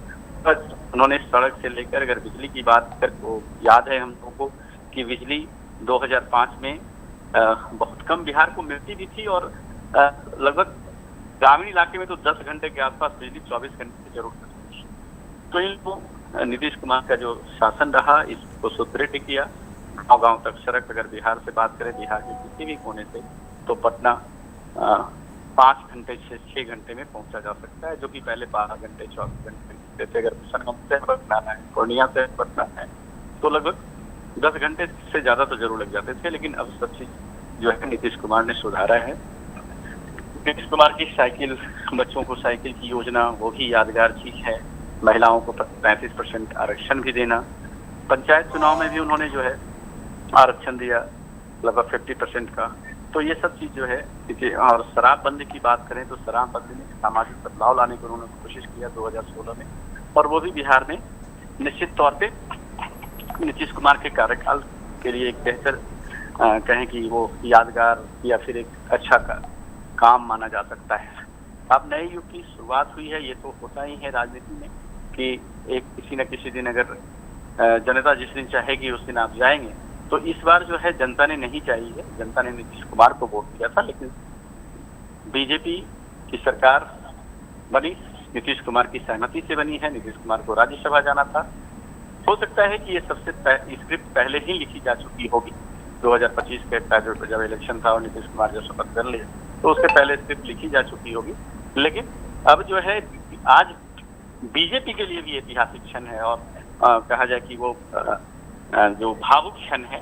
उन्होंने सड़क से लेकर अगर बिजली की बात कर तो याद है हम लोगों को कि बिजली 2005 में बहुत कम बिहार को मिलती भी थी और लगभग ग्रामीण इलाके में तो 10 घंटे के आसपास बिजली 24 घंटे की जरूरत थी। तो इनको नीतीश कुमार का जो शासन रहा इसको सुदृढ़ किया। गाँव तक सड़क अगर बिहार से बात करें, बिहार के किसी भी कोने से, तो पटना 5 घंटे से 6 घंटे में पहुंचा जा सकता है, जो कि पहले 12 घंटे 24 घंटे जैसे अगर किशनगंज से पटना है, पूर्णिया से पटना है तो लगभग 10 घंटे से ज्यादा तो जरूर लग जाते थे। लेकिन अब सब चीज जो है नीतीश कुमार ने सुधारा है। नीतीश कुमार की साइकिल, बच्चों को साइकिल की योजना, वो भी यादगार चीज है। महिलाओं को 35% आरक्षण भी देना, पंचायत चुनाव में भी उन्होंने जो है आरक्षण दिया लगभग 50% का। तो ये सब चीज जो है, और शराबबंदी की बात करें तो शराबबंदी में सामाजिक बदलाव लाने की उन्होंने कोशिश किया 2016 में, और वो भी बिहार में निश्चित तौर पे नीतीश कुमार के कार्यकाल के लिए एक बेहतर कहें कि वो यादगार या फिर एक अच्छा काम माना जा सकता है। अब नए युग की शुरुआत हुई है, ये तो होता ही है राजनीति में कि एक किसी न किसी दिन अगर जनता जिस दिन चाहेगी उस दिन आप जाएंगे। तो इस बार जो है जनता ने नहीं चाहिए है, जनता ने नीतीश कुमार को वोट दिया था, लेकिन बीजेपी की सरकार बनी, नीतीश कुमार की सहमति से बनी है। नीतीश कुमार को राज्यसभा जाना था। हो सकता है कि ये सबसे स्क्रिप्ट पहले ही लिखी जा चुकी होगी। 2025 के जब इलेक्शन था और नीतीश कुमार जब शपथ कर लिए तो उसके पहले स्क्रिप्ट लिखी जा चुकी होगी। लेकिन अब जो है आज बीजेपी के लिए भी ऐतिहासिक क्षण है, और कहा जाए कि वो जो भावुक क्षण है,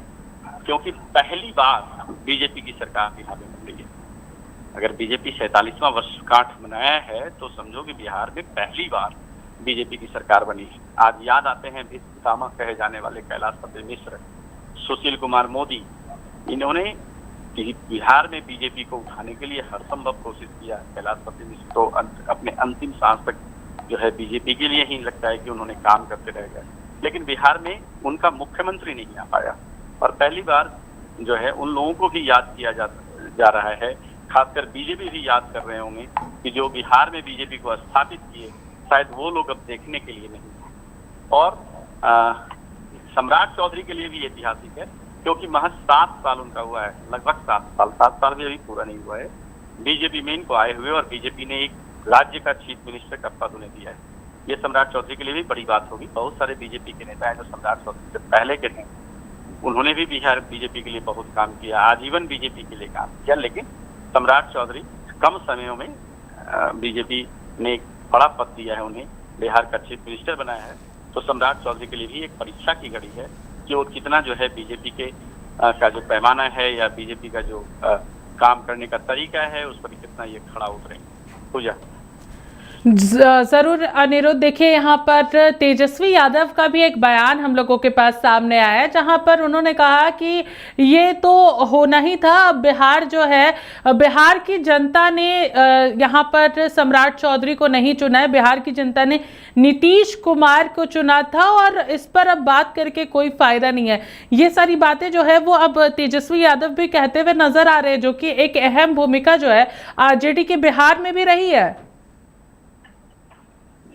क्योंकि पहली बार बीजेपी की सरकार बिहार में बन रही है। अगर बीजेपी 47वां वर्षगांठ मनाया है तो समझो कि बिहार में पहली बार बीजेपी की सरकार बनी है। आज याद आते हैं भीष्म पितामह कहे जाने वाले कैलाशपति मिश्र, सुशील कुमार मोदी, इन्होंने बिहार में बीजेपी को उठाने के लिए हर संभव कोशिश किया। कैलाशपति मिश्र तो अपने अंतिम सांस तक जो है बीजेपी के लिए ही लगता है कि उन्होंने काम करते रह गए, लेकिन बिहार में उनका मुख्यमंत्री नहीं आ पाया। और पहली बार जो है उन लोगों को भी याद किया जा रहा है, खासकर बीजेपी भी याद कर रहे होंगे कि जो बिहार में बीजेपी को स्थापित किए, शायद वो लोग अब देखने के लिए नहीं। और सम्राट चौधरी के लिए भी ऐतिहासिक है, क्योंकि महज 7 साल उनका हुआ है, लगभग 7 साल भी अभी पूरा नहीं हुआ है बीजेपी में इनको आए हुए, और बीजेपी ने एक राज्य का चीफ मिनिस्टर का पद उन्हें दिया है। ये सम्राट चौधरी के लिए भी बड़ी बात होगी। बहुत सारे बीजेपी के नेता हैं जो सम्राट चौधरी से पहले के थे, उन्होंने भी बिहार बीजेपी के लिए बहुत काम किया, आजीवन बीजेपी के लिए काम किया। लेकिन सम्राट चौधरी कम समयों में बीजेपी ने एक बड़ा पद दिया है उन्हें, बिहार का चीफ मिनिस्टर बनाया है। तो सम्राट चौधरी के लिए भी एक परीक्षा की घड़ी है कि वो कितना जो है बीजेपी के का जो पैमाना है या बीजेपी का जो काम करने का तरीका है उस पर कितना ये खड़ा उतरेंगे। पूजा जरूर अनिरुद्ध, देखिए यहाँ पर तेजस्वी यादव का भी एक बयान हम लोगों के पास सामने आया है, जहाँ पर उन्होंने कहा कि ये तो होना ही था। बिहार जो है, बिहार की जनता ने यहाँ पर सम्राट चौधरी को नहीं चुना है, बिहार की जनता ने नीतीश कुमार को चुना था, और इस पर अब बात करके कोई फायदा नहीं है। ये सारी बातें जो है वो अब तेजस्वी यादव भी कहते हुए नजर आ रहे हैं, जो कि एक अहम भूमिका जो है आरजेडी के बिहार में भी रही है।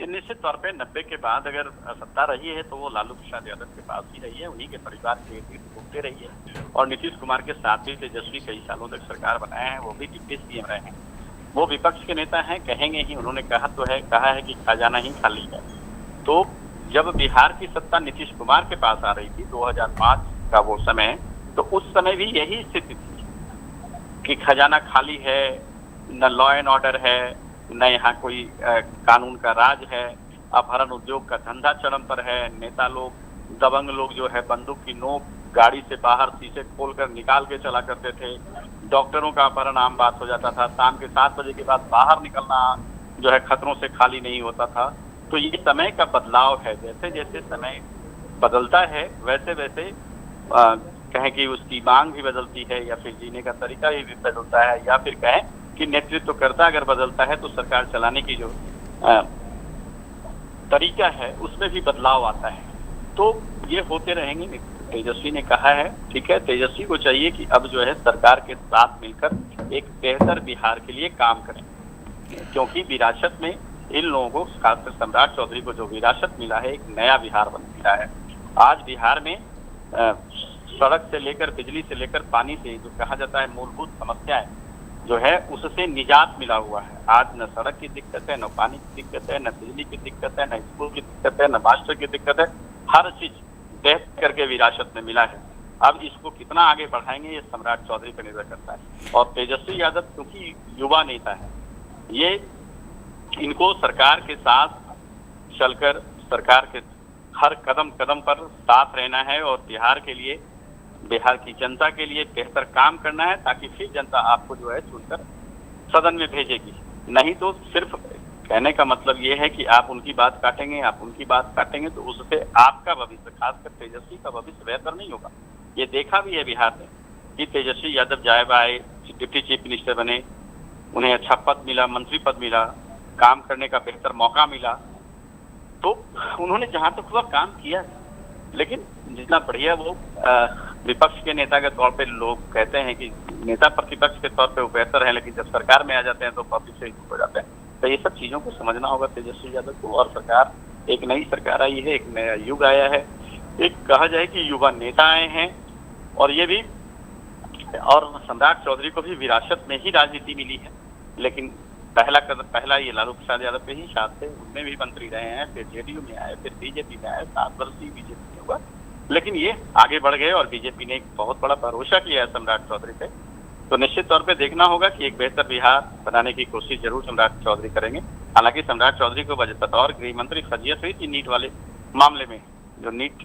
निश्चित तौर पे 90 के बाद अगर सत्ता रही है तो वो लालू प्रसाद यादव के पास ही रही है, उन्हीं के परिवार के घूमते रही है। और नीतीश कुमार के साथ भी तेजस्वी कई सालों तक सरकार बनाए हैं, वो भी डिप्टी सीएम रहे हैं। वो विपक्ष के नेता हैं, कहेंगे ही, उन्होंने कहा है कि खजाना ही खाली है। तो जब बिहार की सत्ता नीतीश कुमार के पास आ रही थी 2005 का वो समय, तो उस समय भी यही स्थिति थी कि खजाना खाली है, न लॉ एंड ऑर्डर है, न यहाँ कोई कानून का राज है, अपहरण उद्योग का धंधा चरम पर है। नेता लोग, दबंग लोग जो है बंदूक की नोक गाड़ी से बाहर शीशे खोलकर निकाल के चला करते थे। डॉक्टरों का अपहरण आम बात हो जाता था। शाम के 7 बजे के बाद बाहर निकलना जो है खतरों से खाली नहीं होता था। तो ये समय का बदलाव है, जैसे जैसे समय बदलता है वैसे वैसे कहें कि उसकी मांग भी बदलती है, या फिर जीने का तरीका भी बदलता है, या फिर कहें कि नेतृत्वकर्ता अगर बदलता है तो सरकार चलाने की जो तरीका है उसमें भी बदलाव आता है। तो ये होते रहेंगे। तेजस्वी ने कहा है, ठीक है, तेजस्वी को चाहिए कि अब जो है सरकार के साथ मिलकर एक बेहतर बिहार के लिए काम करें, क्योंकि विरासत में इन लोगों को, खासकर सम्राट चौधरी को जो विरासत मिला है, एक नया बिहार बन मिला है। आज बिहार में सड़क से लेकर, बिजली से लेकर, पानी से जो कहा जाता है मूलभूत समस्याएं जो है उससे निजात मिला हुआ है। आज न सड़क की दिक्कत है, न पानी की दिक्कत है, न बिजली की दिक्कत है, न स्कूल की दिक्कत है, न मास्टर की दिक्कत है। हर चीज बेहतर करके विरासत में मिला है। अब इसको कितना आगे बढ़ाएंगे ये सम्राट चौधरी पर निर्भर करता है। और तेजस्वी यादव क्योंकि युवा नेता है, ये इनको सरकार के साथ चलकर सरकार के हर कदम कदम पर साथ रहना है और बिहार के लिए, बिहार की जनता के लिए बेहतर काम करना है, ताकि फिर जनता आपको जो है चुनकर सदन में भेजेगी। नहीं तो सिर्फ कहने का मतलब ये है कि आप उनकी बात काटेंगे, आप उनकी बात काटेंगे, तो उससे आपका भविष्य, खासकर तेजस्वी का भविष्य बेहतर नहीं होगा। ये देखा भी है बिहार में कि तेजस्वी यादव जाए आए, डिप्टी चीफ मिनिस्टर बने, उन्हें अच्छा पद मिला, मंत्री पद मिला, काम करने का बेहतर मौका मिला, तो उन्होंने जहां तक हुआ काम किया। लेकिन जितना बढ़िया वो विपक्ष के नेता के तौर पे लोग कहते हैं कि नेता प्रतिपक्ष के तौर पे वो बेहतर है, लेकिन जब सरकार में आ जाते हैं तो पब्लिक से हो जाते हैं। तो ये सब चीजों को समझना होगा तेजस्वी यादव को। और सरकार, एक नई सरकार आई है, एक नया युग आया है, एक कहा जाए कि युवा नेता आए हैं, और ये भी, और सम्राट चौधरी को भी विरासत में ही राजनीति मिली है। लेकिन पहला ये लालू प्रसाद यादव के ही साथ थे, उनमें भी मंत्री रहे हैं, फिर जेडीयू में आए, फिर बीजेपी में आए, 7 वर्ष ही बीजेपी में हुआ। लेकिन ये आगे बढ़ गए और बीजेपी ने एक बहुत बड़ा भरोसा किया है सम्राट चौधरी पे। तो निश्चित तौर पे देखना होगा कि एक बेहतर बिहार बनाने की कोशिश जरूर सम्राट चौधरी करेंगे। हालांकि सम्राट चौधरी को बतौर गृह मंत्री फजीयत हुई थी नीट वाले मामले में, जो नीट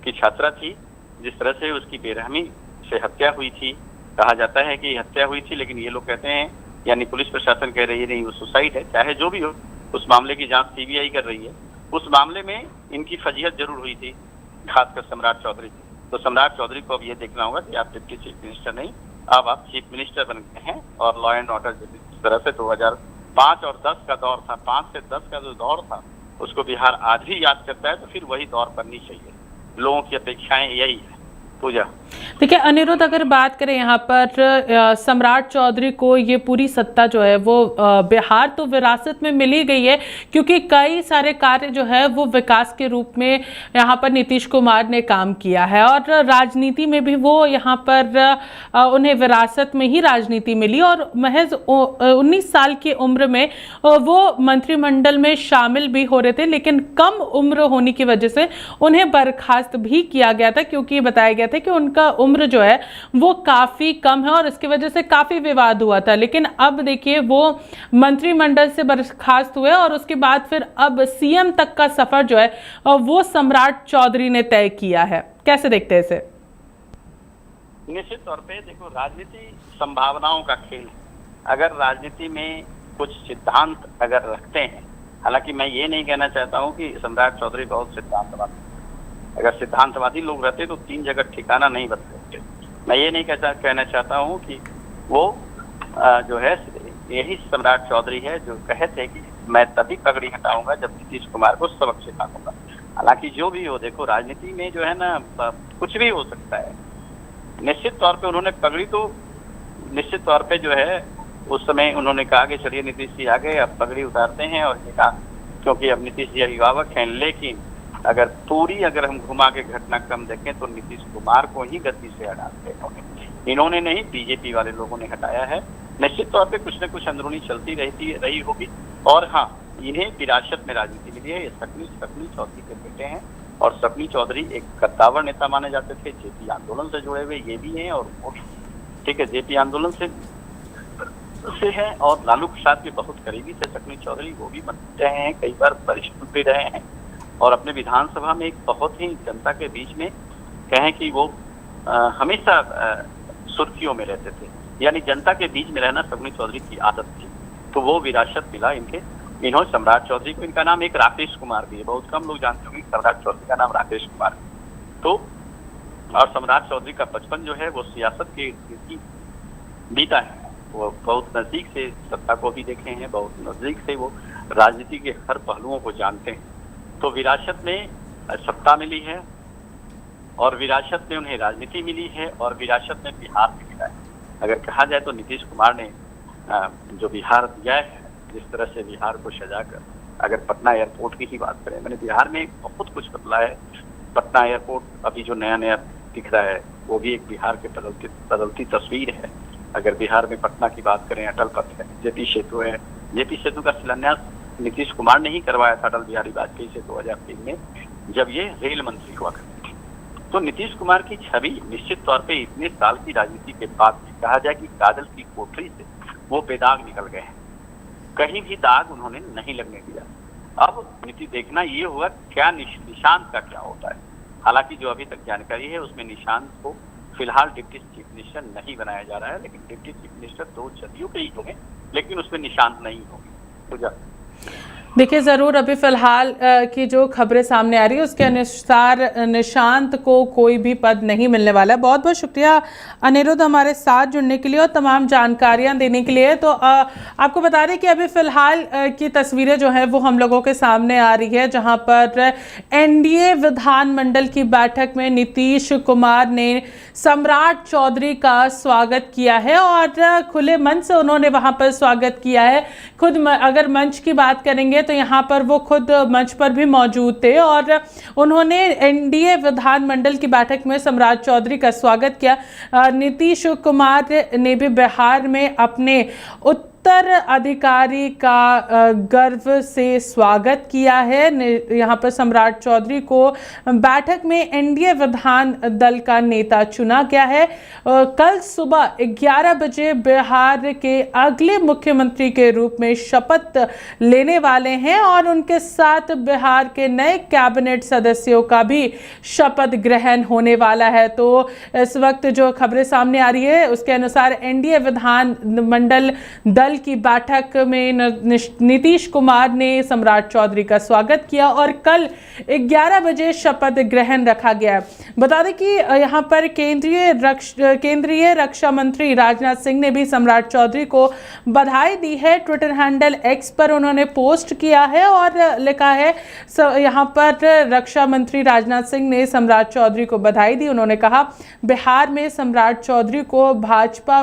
की छात्रा थी, जिस तरह से उसकी बेरहमी से हत्या हुई थी। कहा जाता है कि हत्या हुई थी, लेकिन ये लोग कहते हैं, यानी पुलिस प्रशासन कह रही है नहीं वो सुसाइड है। चाहे जो भी हो, उस मामले की जांच सीबीआई कर रही है। उस मामले में इनकी फजीहत जरूर हुई थी, खासकर सम्राट चौधरी। तो सम्राट चौधरी को अब ये देखना होगा कि आप डिप्टी चीफ मिनिस्टर नहीं, अब आप चीफ मिनिस्टर बन गए हैं। और लॉ एंड ऑर्डर जिस तरह से 2005 और 10 का दौर था, 5 से 10 का जो दौर था, उसको बिहार आज भी याद करता है। तो फिर वही दौर करनी चाहिए, लोगों की अपेक्षाएं यही है। पूजा, देखिए अनिरुद्ध, अगर बात करें यहाँ पर सम्राट चौधरी को ये पूरी सत्ता जो है वो बिहार तो विरासत में मिली गई है, क्योंकि कई सारे कार्य जो है वो विकास के रूप में यहाँ पर नीतीश कुमार ने काम किया है, और राजनीति में भी वो यहाँ पर उन्हें विरासत में ही राजनीति मिली। और महज 19 साल की उम्र में वो मंत्रिमंडल में शामिल भी हो रहे थे, लेकिन कम उम्र होने की वजह से उन्हें बर्खास्त भी किया गया था, क्योंकि बताया गया था कि उनका उम्र जो है वो काफी कम है और इसकी वजह से काफी विवाद हुआ था। लेकिन अब देखिए वो मंत्रिमंडल से बर्खास्त हुए और उसके बाद फिर अब सीएम तक का सफर जो है वो सम्राट चौधरी ने तय किया है। कैसे देखते हैं इसे? निश्चित तौर पे देखो, राजनीति संभावनाओं का खेल है। अगर राजनीति में कुछ सिद्धांत अगर रखते हैं, हालांकि मैं ये नहीं कहना चाहता हूँ कि सम्राट चौधरी बहुत सिद्धांतवादी, अगर सिद्धांतवादी लोग रहते तो 3 जगह ठिकाना नहीं बदलते। मैं ये नहीं कहना चाहता हूँ कि वो जो है यही सम्राट चौधरी है जो कहे थे कि मैं तभी पगड़ी हटाऊंगा जब नीतीश कुमार को सबक सिखाऊंगा। हालांकि जो भी हो, देखो राजनीति में जो है ना कुछ भी हो सकता है। निश्चित तौर पे उन्होंने पगड़ी तो निश्चित तौर पे जो है उस समय उन्होंने कहा कि चलिए नीतीश जी आ गए, अब पगड़ी उतारते हैं, और ये कहा क्योंकि अब नीतीश जी अभिभावक हैं। लेकिन अगर हम घुमा के घटनाक्रम देखें तो नीतीश कुमार को ही गद्दी से हटाते इन्होंने नहीं, बीजेपी वाले लोगों ने हटाया है। निश्चित तौर पे कुछ न कुछ अंदरूनी चलती रही होगी। और हाँ, इन्हें विरासत में राजनीति मिली है। ये सकनी चौधरी के बेटे हैं, और सकनी चौधरी एक कद्दावर नेता माने जाते थे, जेपी आंदोलन से जुड़े हुए ये भी हैं, और वो भी ठीक है जेपी आंदोलन से हैं, और लालू प्रसाद के बहुत करीबी थे सकनी चौधरी, वो भी मंत्री रहे हैं, कई बार वरिष्ठ मंत्री रहे हैं, और अपने विधानसभा में एक बहुत ही जनता के बीच में कहें कि वो हमेशा सुर्खियों में रहते थे, यानी जनता के बीच में रहना सकनी चौधरी की आदत थी। तो वो विरासत मिला इन्होंने सम्राट चौधरी को। इनका नाम एक राकेश कुमार भी है, बहुत कम लोग जानते होंगे सम्राट चौधरी का नाम राकेश कुमार है। तो और सम्राट चौधरी का बचपन जो है वो सियासत के बीता है। वो बहुत नजदीक से सत्ता को भी देखे हैं, बहुत नजदीक से वो राजनीति के हर पहलुओं को जानते हैं। तो विरासत में सत्ता मिली है, और विरासत में उन्हें राजनीति मिली है, और विरासत में बिहार भी मिला है। अगर कहा जाए तो नीतीश कुमार ने जो बिहार दिया है, जिस तरह से बिहार को सजाकर, अगर पटना एयरपोर्ट की ही बात करें, मैंने बिहार में बहुत कुछ बदला है। पटना एयरपोर्ट अभी जो नया दिख रहा है वो भी एक बिहार के बदलती तस्वीर है। अगर बिहार में पटना की बात करें, अटल पथ है, जेपी सेतु है। जेपी सेतु का शिलान्यास नीतीश कुमार ने ही करवाया था अटल बिहारी वाजपेयी से 2003 में, जब ये रेल मंत्री हुआ करते थे। तो नीतीश कुमार की छवि निश्चित तौर पे इतने साल की राजनीति के बाद कहा जाए कि काजल की कोठरी से वो बेदाग निकल गए हैं, कहीं भी दाग उन्होंने नहीं लगने दिया। अब नीति देखना ये होगा क्या निशान का क्या होता है। हालांकि जो अभी तक जानकारी है उसमें निशान को फिलहाल डिप्टी चीफ मिनिस्टर नहीं बनाया जा रहा है, लेकिन डिप्टी चीफ मिनिस्टर 2 जदयू के ही होंगे, लेकिन उसमें निशांत नहीं होंगे। पूजा देखिए ज़रूर अभी फ़िलहाल की जो खबरें सामने आ रही है उसके अनुसार निशांत को कोई भी पद नहीं मिलने वाला है। बहुत बहुत शुक्रिया अनिरुद्ध हमारे साथ जुड़ने के लिए और तमाम जानकारियां देने के लिए। तो आपको बता दें कि अभी फ़िलहाल की तस्वीरें जो हैं वो हम लोगों के सामने आ रही है, जहां पर एनडीए विधानमंडल की बैठक में नीतीश कुमार ने सम्राट चौधरी का स्वागत किया है और खुले मन से उन्होंने वहां पर स्वागत किया है। खुद अगर मंच की बात करेंगे तो यहाँ पर वो खुद मंच पर भी मौजूद थे और उन्होंने एनडीए विधानमंडल की बैठक में सम्राट चौधरी का स्वागत किया। नीतीश कुमार ने भी बिहार में अपने अधिकारी का गर्व से स्वागत किया है। यहाँ पर सम्राट चौधरी को बैठक में एनडीए विधान दल का नेता चुना गया है। कल सुबह 11 बजे बिहार के अगले मुख्यमंत्री के रूप में शपथ लेने वाले हैं और उनके साथ बिहार के नए कैबिनेट सदस्यों का भी शपथ ग्रहण होने वाला है। तो इस वक्त जो खबरें सामने आ रही है उसके अनुसार एनडीए विधानमंडल दल की बैठक में नीतीश कुमार ने सम्राट चौधरी का स्वागत किया और कल 11 बजे शपथ ग्रहण रखा गया। बता दें कि यहां पर केंद्रीय रक्षा मंत्री राजनाथ सिंह ने भी सम्राट चौधरी को बधाई दी है। ट्विटर हैंडल एक्स पर उन्होंने पोस्ट किया है और लिखा है, यहां पर रक्षा मंत्री राजनाथ सिंह ने सम्राट चौधरी को बधाई दी। उन्होंने कहा, बिहार में सम्राट चौधरी को भाजपा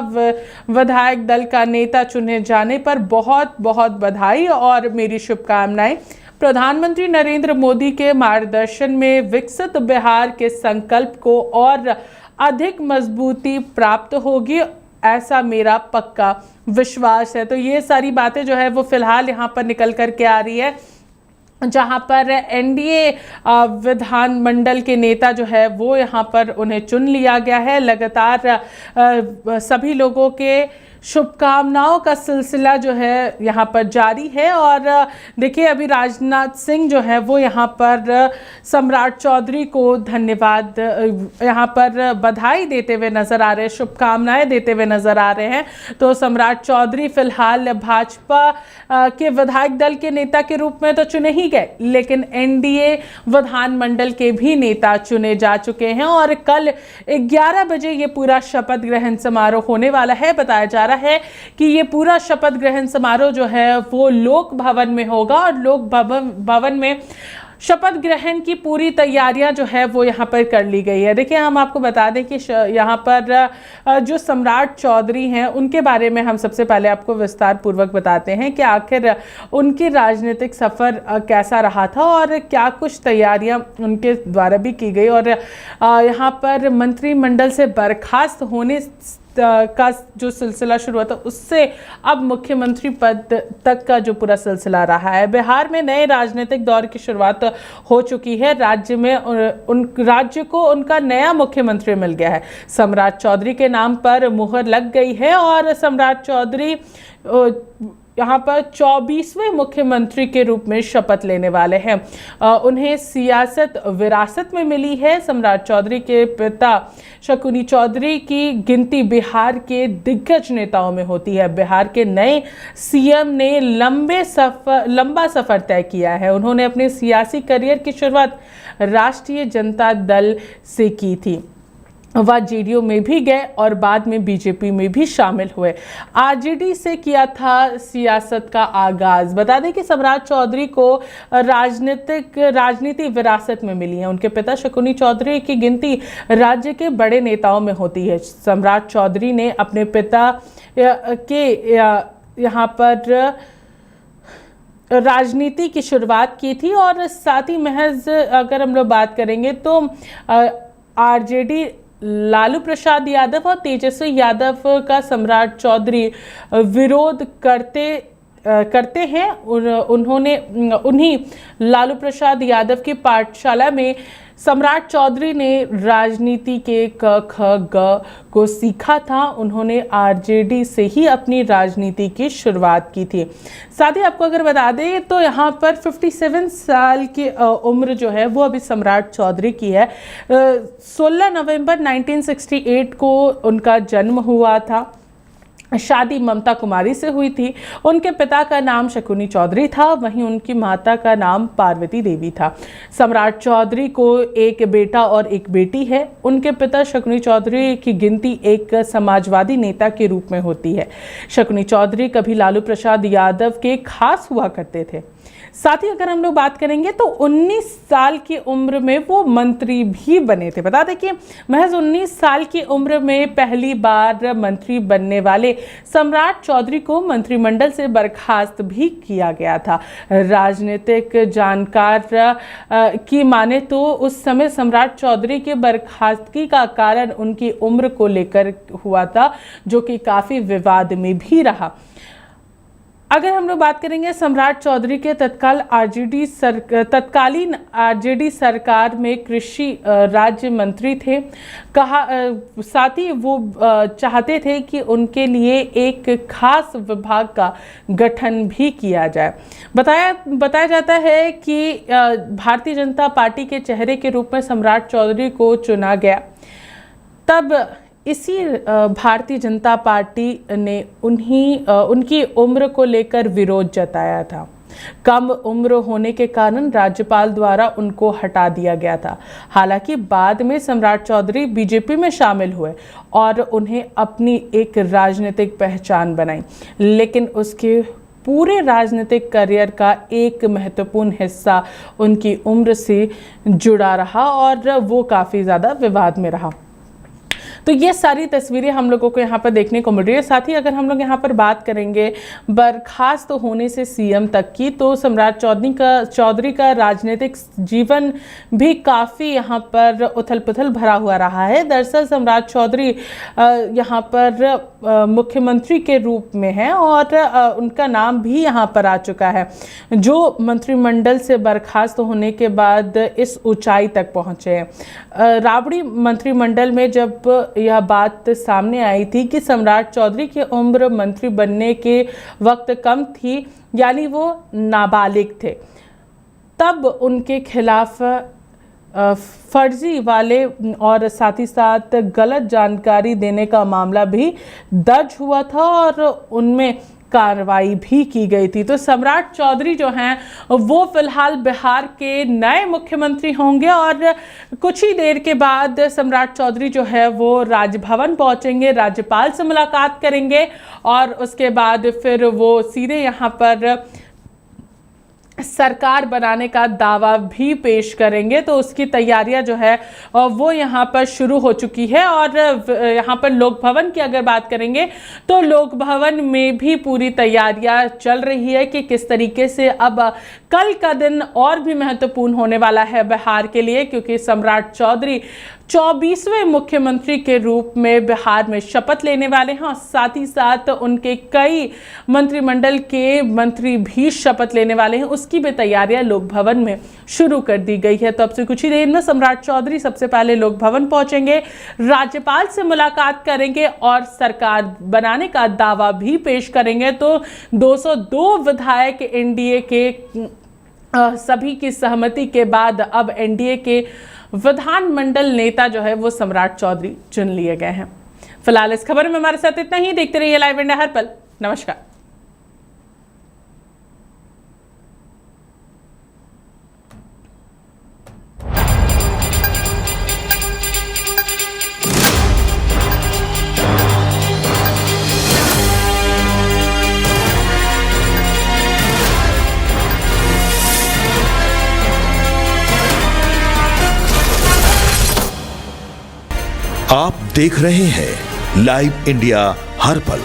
विधायक दल का नेता चुने जाने पर बहुत बहुत बधाई और मेरी शुभकामनाएं। प्रधानमंत्री नरेंद्र मोदी के मार्गदर्शन में विकसित बिहार के संकल्प को और अधिक मजबूती प्राप्त होगी, ऐसा मेरा पक्का विश्वास है। तो ये सारी बातें जो है वो फिलहाल यहाँ पर निकल कर के आ रही है, जहां पर एनडीए विधानमंडल के नेता जो है वो यहाँ पर उन्हें चुन लिया गया है। लगातार सभी लोगों के शुभकामनाओं का सिलसिला जो है यहाँ पर जारी है और देखिए अभी राजनाथ सिंह जो है वो यहाँ पर सम्राट चौधरी को धन्यवाद यहाँ पर बधाई देते हुए नजर आ रहे हैं, शुभकामनाएं देते हुए नजर आ रहे हैं। तो सम्राट चौधरी फिलहाल भाजपा के विधायक दल के नेता के रूप में तो चुने ही गए, लेकिन एनडीए विधानमंडल के भी नेता चुने जा चुके हैं और कल 11 बजे ये पूरा शपथ ग्रहण समारोह होने वाला है। बताया जा रहा है कि ये पूरा शपथ ग्रहण समारोह जो है वो लोक भवन में होगा और लोक भवन में शपथ ग्रहण की पूरी तैयारियां जो है वो यहाँ पर कर ली गई है। देखिए हम आपको बता दें कि यहाँ पर जो सम्राट चौधरी हैं उनके बारे में हम सबसे पहले आपको विस्तार पूर्वक बताते हैं कि आखिर उनकी राजनीतिक सफ़र कैसा रहा था और क्या कुछ तैयारियां उनके द्वारा भी की गई और यहाँ पर मंत्रिमंडल से बर्खास्त होने का जो सिलसिला शुरू हुआ था उससे अब मुख्यमंत्री पद तक का जो पूरा सिलसिला रहा है। बिहार में नए राजनीतिक दौर की शुरुआत हो चुकी है। राज्य को उनका नया मुख्यमंत्री मिल गया है। सम्राट चौधरी के नाम पर मुहर लग गई है और सम्राट चौधरी यहाँ पर 24वें मुख्यमंत्री के रूप में शपथ लेने वाले हैं। उन्हें सियासत विरासत में मिली है। सम्राट चौधरी के पिता शकुनी चौधरी की गिनती बिहार के दिग्गज नेताओं में होती है। बिहार के नए सीएम ने लंबा सफर तय किया है। उन्होंने अपने सियासी करियर की शुरुआत राष्ट्रीय जनता दल से की थी। वह जेडीयू में भी गए और बाद में बीजेपी में भी शामिल हुए। आरजेडी से किया था सियासत का आगाज। बता दें कि सम्राट चौधरी को राजनीति विरासत में मिली है। उनके पिता शकुनी चौधरी की गिनती राज्य के बड़े नेताओं में होती है। सम्राट चौधरी ने अपने पिता के यहाँ पर राजनीति की शुरुआत की थी और साथ ही महज अगर हम लोग बात करेंगे तो आरजेडी लालू प्रसाद यादव और तेजस्वी यादव का सम्राट चौधरी विरोध करते करते हैं। उन्होंने उन्हीं लालू प्रसाद यादव की पाठशाला में सम्राट चौधरी ने राजनीति के क ख ग को सीखा था। उन्होंने आरजेडी से ही अपनी राजनीति की शुरुआत की थी। साथ ही आपको अगर बता दें तो यहाँ पर 57 साल की उम्र जो है वो अभी सम्राट चौधरी की है। 16 नवंबर 1968 को उनका जन्म हुआ था। शादी ममता कुमारी से हुई थी। उनके पिता का नाम शकुनी चौधरी था, वहीं उनकी माता का नाम पार्वती देवी था। सम्राट चौधरी को एक बेटा और एक बेटी है। उनके पिता शकुनी चौधरी की गिनती एक समाजवादी नेता के रूप में होती है। शकुनी चौधरी कभी लालू प्रसाद यादव के खास हुआ करते थे। साथ ही अगर हम लोग बात करेंगे तो 19 साल की उम्र में वो मंत्री भी बने थे। बता दें कि महज 19 साल की उम्र में पहली बार मंत्री बनने वाले सम्राट चौधरी को मंत्रिमंडल से बर्खास्त भी किया गया था। राजनीतिक जानकार की माने तो उस समय सम्राट चौधरी के बर्खास्तगी का कारण उनकी उम्र को लेकर हुआ था, जो कि काफ़ी विवाद में भी रहा। अगर हम लोग बात करेंगे सम्राट चौधरी के तत्कालीन आरजेडी सरकार में कृषि राज्य मंत्री थे। साथ ही वो चाहते थे कि उनके लिए एक खास विभाग का गठन भी किया जाए। बताया जाता है कि भारतीय जनता पार्टी के चेहरे के रूप में सम्राट चौधरी को चुना गया। तब इसी भारतीय जनता पार्टी ने उनकी उम्र को लेकर विरोध जताया था। कम उम्र होने के कारण राज्यपाल द्वारा उनको हटा दिया गया था। हालांकि बाद में सम्राट चौधरी बीजेपी में शामिल हुए और उन्हें अपनी एक राजनीतिक पहचान बनाई, लेकिन उसके पूरे राजनीतिक करियर का एक महत्वपूर्ण हिस्सा उनकी उम्र से जुड़ा रहा और वो काफ़ी ज़्यादा विवाद में रहा। तो ये सारी तस्वीरें हम लोगों को यहाँ पर देखने को मिल रही है। साथ ही अगर हम लोग यहाँ पर बात करेंगे बर्खास्त होने से सीएम तक की, तो सम्राट चौधरी का राजनीतिक जीवन भी काफ़ी यहाँ पर उथल पुथल भरा हुआ रहा है। दरअसल सम्राट चौधरी यहाँ पर मुख्यमंत्री के रूप में हैं और उनका नाम भी यहाँ पर आ चुका है, जो मंत्रिमंडल से बर्खास्त होने के बाद इस ऊंचाई तक पहुँचे हैं। राबड़ी मंत्रिमंडल में जब यह बात सामने आई थी कि सम्राट चौधरी की उम्र मंत्री बनने के वक्त कम थी, यानी वो नाबालिग थे, तब उनके खिलाफ फर्जी वाले और साथ ही साथ गलत जानकारी देने का मामला भी दर्ज हुआ था और उनमें कार्रवाई भी की गई थी। तो सम्राट चौधरी जो हैं वो फिलहाल बिहार के नए मुख्यमंत्री होंगे और कुछ ही देर के बाद सम्राट चौधरी जो है वो राजभवन पहुंचेंगे, राज्यपाल से मुलाकात करेंगे और उसके बाद फिर वो सीधे यहाँ पर सरकार बनाने का दावा भी पेश करेंगे। तो उसकी तैयारियां जो है वो यहाँ पर शुरू हो चुकी है और यहाँ पर लोक भवन की अगर बात करेंगे तो लोक भवन में भी पूरी तैयारियां चल रही है कि किस तरीके से अब कल का दिन और भी महत्वपूर्ण होने वाला है बिहार के लिए, क्योंकि सम्राट चौधरी 24वें मुख्यमंत्री के रूप में बिहार में शपथ लेने वाले हैं और साथ ही साथ उनके कई मंत्रिमंडल के मंत्री भी शपथ लेने वाले हैं। उसकी भी तैयारियां लोक भवन में शुरू कर दी गई है। तो अब से कुछ ही देर में सम्राट चौधरी सबसे पहले लोक भवन पहुंचेंगे, राज्यपाल से मुलाकात करेंगे और सरकार बनाने का दावा भी पेश करेंगे। तो 202 विधायक एनडीए के सभी की सहमति के बाद अब एनडीए के विधानमंडल नेता जो है वो सम्राट चौधरी चुन लिए गए हैं। फिलहाल इस खबर में हमारे साथ इतना ही। देखते रहिए लाइव इंडिया हर पल। नमस्कार। आप देख रहे हैं लाइव इंडिया हर पल।